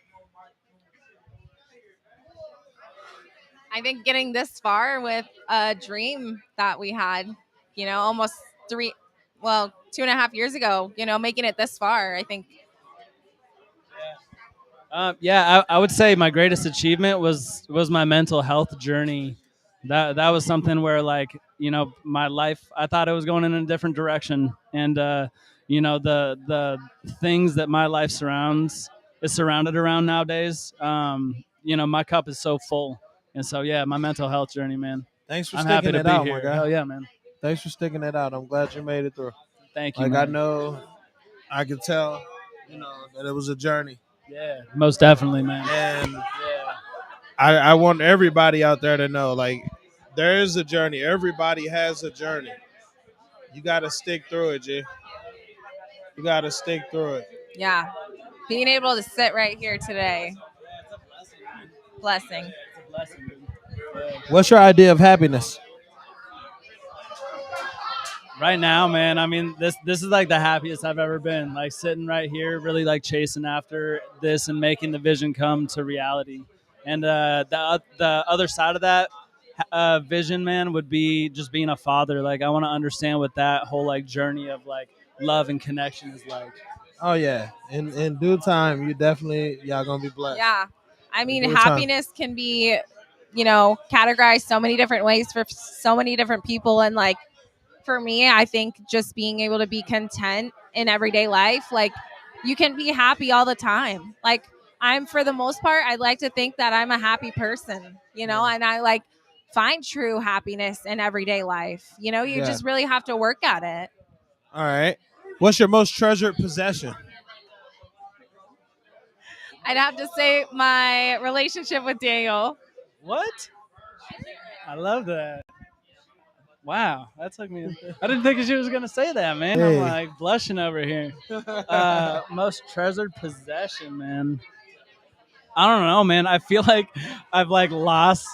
I think getting this far with a dream that we had, almost 2.5 years ago, making it this far, I think. I would say my greatest achievement was my mental health journey. That was something where my life, I thought it was going in a different direction, and the things that my life is surrounded around nowadays. My cup is so full, and so yeah, my mental health journey, man. Thanks for I'm happy sticking to it be out, here. my guy. Hell yeah, man. Thanks for sticking it out. I'm glad you made it through. Thank you. Like man. I know, I could tell, that it was a journey. Yeah, most definitely, man. And Yeah. I want everybody out there to know, like, there is a journey. Everybody has a journey. You got to stick through it, G. You got to stick through it. Yeah. Being able to sit right here today. Blessing. It's a blessing, dude. Yeah. What's your idea of happiness? Right now, man, I mean, this is like the happiest I've ever been. Like sitting right here, really like chasing after this and making the vision come to reality. And the other side of that vision, man, would be just being a father. Like I want to understand what that whole like journey of like love and connection is like. Oh yeah, in due time, y'all gonna be blessed. Yeah. I mean, Due happiness can be, categorized so many different ways for so many different people. And like, for me, I think just being able to be content in everyday life, like you can be happy all the time. Like I'm, for the most part, I'd like to think that I'm a happy person, you know, and I like find true happiness in everyday life. You know, you Yeah. just really have to work at it. All right. What's your most treasured possession? I'd have to say my relationship with Daniel. What? I love that. Wow, that took me. I didn't think she was gonna say that, man. Hey. I'm like blushing over here. Most treasured possession, man. I don't know, man. I feel like I've like lost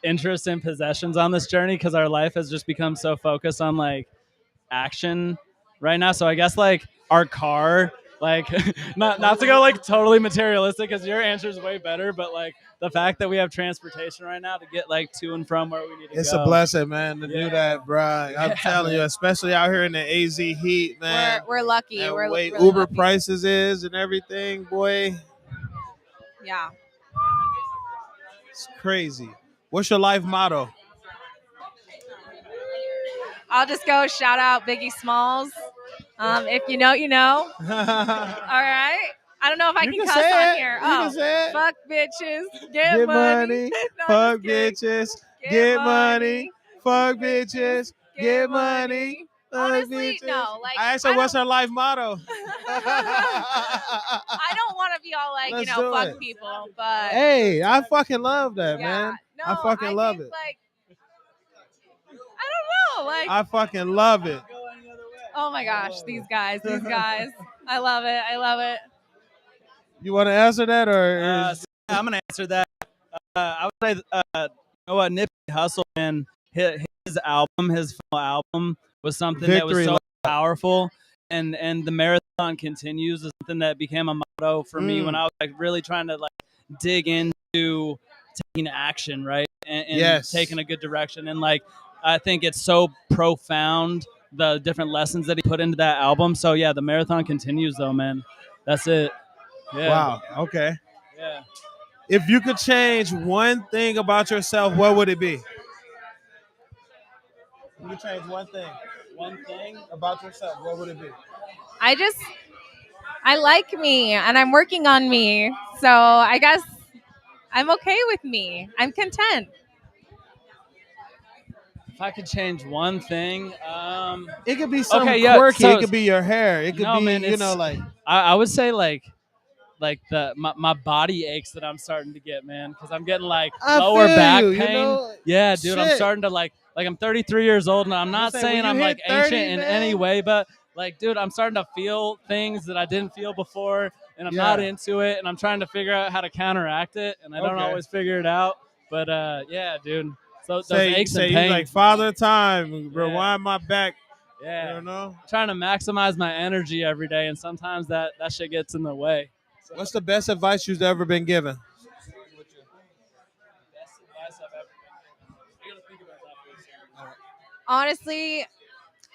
interest in possessions on this journey because our life has just become so focused on like action right now. So I guess like our car, like not to go like totally materialistic because your answer is way better, but like the fact that we have transportation right now to get like to and from where we need to It's go. a blessing, man, to do Yeah. that, bro. I'm Yeah, telling you, man. especially out here in the AZ heat, man. We're lucky. And We're the way really Uber lucky. prices is and everything, boy, Yeah. it's crazy. What's your life motto? I'll just go shout out Biggie Smalls. If you know, you know. All right. I don't know if I You can can cuss say on it. here. You can say it. Fuck bitches, get, Get money. money, No, I'm fuck just kidding. bitches, get money, fuck bitches, get money, fuck Honestly, bitches. no. Like I asked her what's her life motto. I don't want to be all like, Let's you know, do fuck it. people, but Hey, I fucking love that, yeah. man. No, I fucking love think, it. Like, I don't know. Like, I fucking love it. oh my gosh, these guys. I love it. I love it. You want to answer that or? So yeah, I'm gonna answer that. I would say, you know what, Nipsey Hussle, and his album, his final album, was something that was Victory so Lap. powerful, and the marathon continues is something that became a motto for me when I was like really trying to like dig into taking action, right, and Yes. taking a good direction, and like I think it's so profound the different lessons that he put into that album. So yeah, the marathon continues though, man. That's it. Yeah. Wow. Okay. Yeah. If you could change one thing about yourself, what would it be? You could change one thing. One thing about yourself, what would it be? I like me and I'm working on me. So I guess I'm okay with me. I'm content. If I could change one thing, It could be something okay, yeah. quirky. So It could be your hair. It could no, be, man, you know, like I would say like my body aches that I'm starting to get, man, because I'm getting like I lower feel back you, pain. you know? Yeah, dude, I'm Shit. starting to like I'm 33 years old, and I'm not say, when saying you I'm hit like 30, ancient in man. any way, but like, dude, I'm starting to feel things that I didn't feel before, and I'm not Yeah. into it, and I'm trying to figure out how to counteract it, and I don't Okay. always figure it out. But yeah, dude. So those Say aches and you pains. like Father Time, rewind my back. Yeah. You know? Trying to maximize my energy every day, and sometimes that shit gets in the way. So, What's the best advice you've ever been given? Honestly,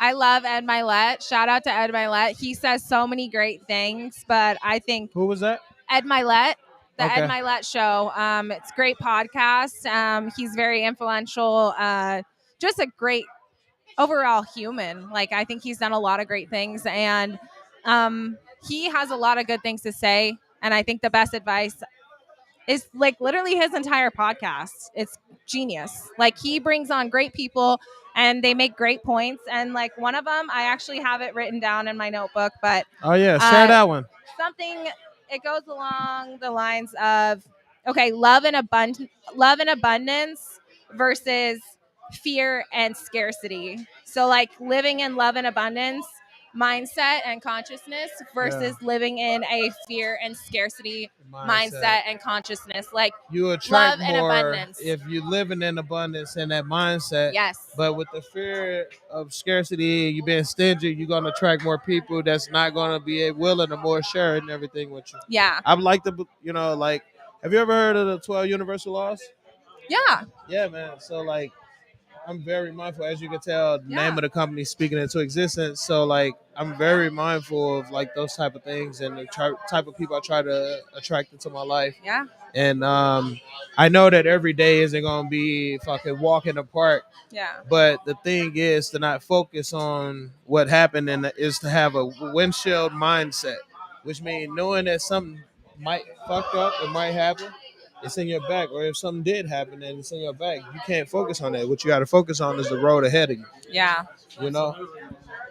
I love Ed Mylett. Shout out to Ed Mylett. He says so many great things, but I think Who was that? Ed Mylett, the Okay. Ed Mylett Show. It's a great podcast. He's very influential. Just a great overall human. Like I think he's done a lot of great things, and he has a lot of good things to say. And I think the best advice is like literally his entire podcast. It's genius. Like he brings on great people and they make great points. And like one of them, I actually have it written down in my notebook, but Oh yeah, share that one. something, it goes along the lines of, okay, love and abundance versus fear and scarcity. So like living in love and abundance mindset and consciousness versus living in a fear and scarcity mindset and consciousness. Like you attract love and more abundance. if you living in abundance and that mindset. Yes. But with the fear of scarcity, you being stingy, you're gonna attract more people that's not gonna be willing to more share and everything with you. Yeah. I'd like to, you know, like, have you ever heard of the 12 universal laws? Yeah. Yeah, man. So like, I'm very mindful, as you can tell, the Yeah. name of the company speaking into existence. So like I'm very mindful of like those type of things and the type of people I try to attract into my life. Yeah. And I know that every day isn't gonna be fucking walk in the park. Yeah. But the thing is to not focus on what happened and is to have a windshield mindset, which means knowing that something might fuck up, it might happen, it's in your back. Or if something did happen and it's in your back, you can't focus on that. What you got to focus on is the road ahead of you. Yeah. You know,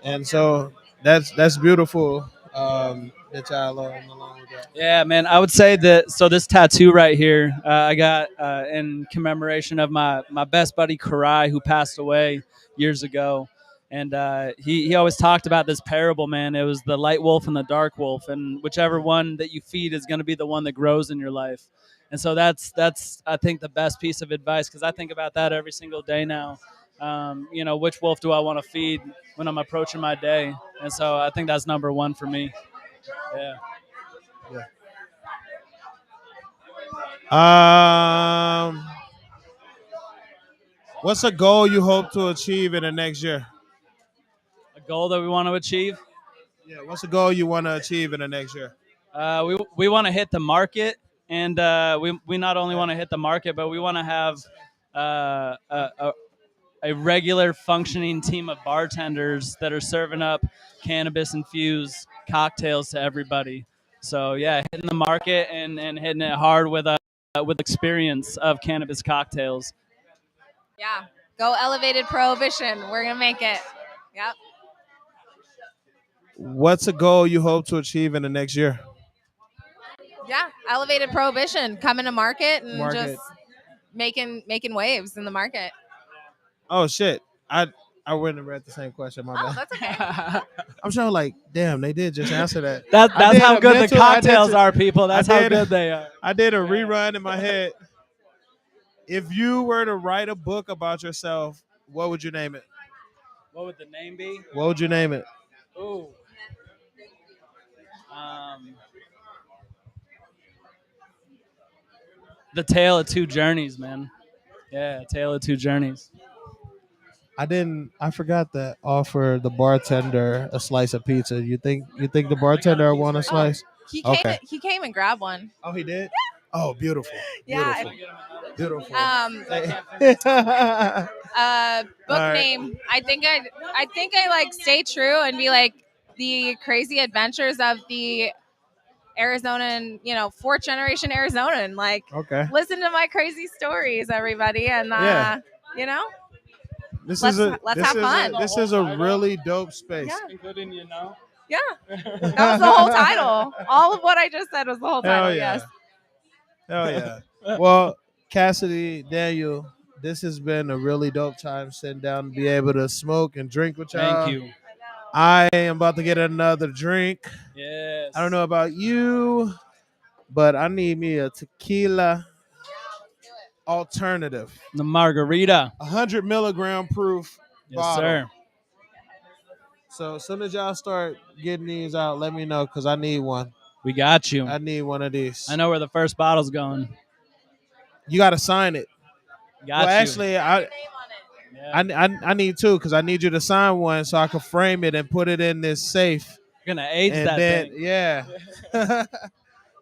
and so that's beautiful. That y'all along with that. Yeah, man. I would say that. So this tattoo right here, I got in commemoration of my best buddy Karai, who passed away years ago, and he always talked about this parable. Man, it was the light wolf and the dark wolf, and whichever one that you feed is going to be the one that grows in your life. And so that's I think the best piece of advice, because I think about that every single day now. Which wolf do I want to feed when I'm approaching my day? And so I think that's number one for me. Yeah. What's a goal you hope to achieve in the next year? A goal that we want to achieve? Yeah, what's a goal you want to achieve in the next year? We want to hit the market, and we not only want to hit the market, but we want to have a regular functioning team of bartenders that are serving up cannabis infused cocktails to everybody. So yeah, hitting the market and hitting it hard with experience of cannabis cocktails. Yeah. Go elevated prohibition. We're gonna make it. Yep. What's a goal you hope to achieve in the next year? Yeah. Elevated prohibition. Coming to market and just making waves in the market. Oh shit. I wouldn't have read the same question. My Oh, bad. that's okay. I'm sure like, damn, they did just answer that. That's how good the cocktails are, people. That's how good they are. I did a rerun in my head. If you were to write a book about yourself, what would you name it? What would the name be? What would you name it? Ooh. The Tale of Two Journeys, man. Yeah, Tale of Two Journeys. I forgot that offer the bartender a slice of pizza. You think the bartender want a slice? He Okay. He came and grabbed one. Oh, he did? Oh, beautiful. Yeah. Beautiful. Book name. I think I like stay true and be like the crazy adventures of the Arizonan, fourth generation Arizonan. Like, Okay. listen to my crazy stories, everybody, and Let's have fun. This is a really dope space. Yeah. Including Yeah, that was the whole title. All of what I just said was the whole title. Hell yeah. Yes. Hell yeah. Well, Cassidy, Daniel, this has been a really dope time sitting down to be able to smoke and drink with y'all. Thank you. I am about to get another drink. Yes. I don't know about you, but I need me a tequila alternative. The margarita. 100 milligram proof Yes, bottle. sir. So as soon as y'all start getting these out, let me know because I need one. We got you. I need one of these. I know where the first bottle's going. You got to sign it. Got you. Actually, I need two because I need you to sign one so I can frame it and put it in this safe. You're gonna age And that then, thing. yeah.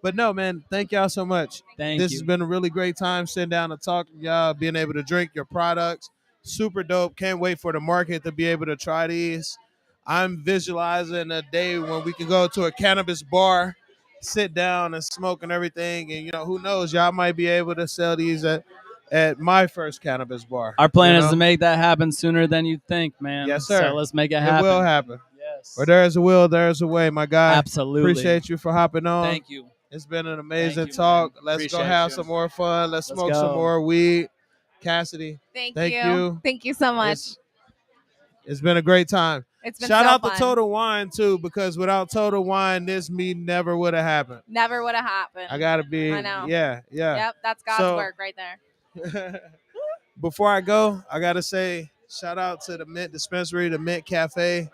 But no, man, thank y'all so much. Thank This you. has been a really great time sitting down and talking to y'all, being able to drink your products. Super dope. Can't wait for the market to be able to try these. I'm visualizing a day when we can go to a cannabis bar, sit down and smoke and everything. And, who knows? Y'all might be able to sell these at my first cannabis bar. Our plan is to make that happen sooner than you think, man. Yes, sir. So let's make it happen. It will happen. Yes. Where there's a will, there's a way, my guy. Absolutely. Appreciate you for hopping on. Thank you. It's been an amazing Thank you, talk. man. Let's Appreciate go have you. some more fun. Let's smoke go. some more weed. Cassidy, Thank Thank you. Thank you so much. it's been a great time. It's been Shout so out fun. to Total Wine, too, because without Total Wine, this meeting never would have happened. Never would have happened. I got to be. I know. Yeah. Yep, that's God's So- work right there. Before I go, I got to say shout out to the Mint Dispensary, the Mint Cafe.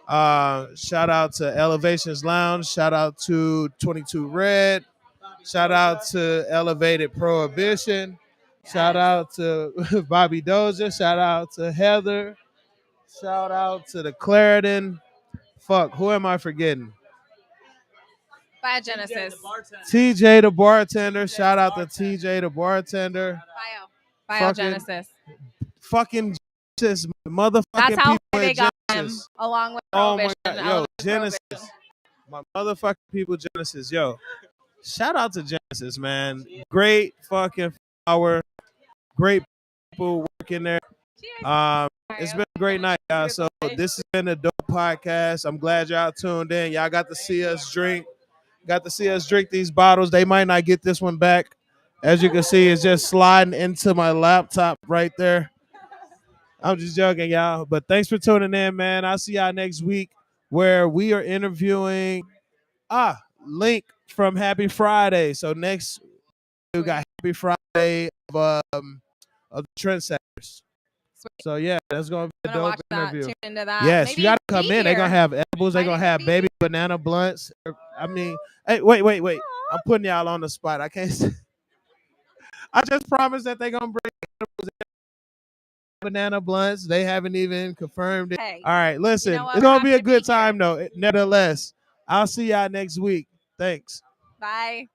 Shout out to Elevations Lounge. Shout out to 22 Red. Shout out to Elevated Prohibition. Shout out to Bobby Dozier. Shout out to Heather. Shout out to the Clarendon. Fuck, who am I forgetting? Biogenesis. TJ the bartender. Shout out to TJ the bartender. Biogenesis. Fucking Genesis, motherfucking That's how people they at got him, Genesis. along with Oh my Prohibition. god, yo, Genesis. My motherfucking people, Genesis, yo. Shout out to Genesis, man. Great fucking flower. Great people working there. It's been a great night, y'all. So this has been a dope podcast. I'm glad y'all tuned in. Y'all got to see us drink. Got to see us drink these bottles. They might not get this one back. As you can see, it's just sliding into my laptop right there. I'm just joking, y'all. But thanks for tuning in, man. I'll see y'all next week where we are interviewing Link from Happy Friday. So next we got Happy Friday of the Trendsetters. So yeah, that's gonna be a dope interview. Tune into that. Yes, Maybe you gotta come be in. They're gonna here. have edibles. They're gonna have baby banana blunts. I mean, hey, wait. I'm putting y'all on the spot. I can't. I just promised that they're gonna bring edibles and banana blunts. They haven't even confirmed it. Hey, all right, listen, you know what? it's We're gonna be a happy to good be here. time though. Nevertheless, I'll see y'all next week. Thanks. Bye.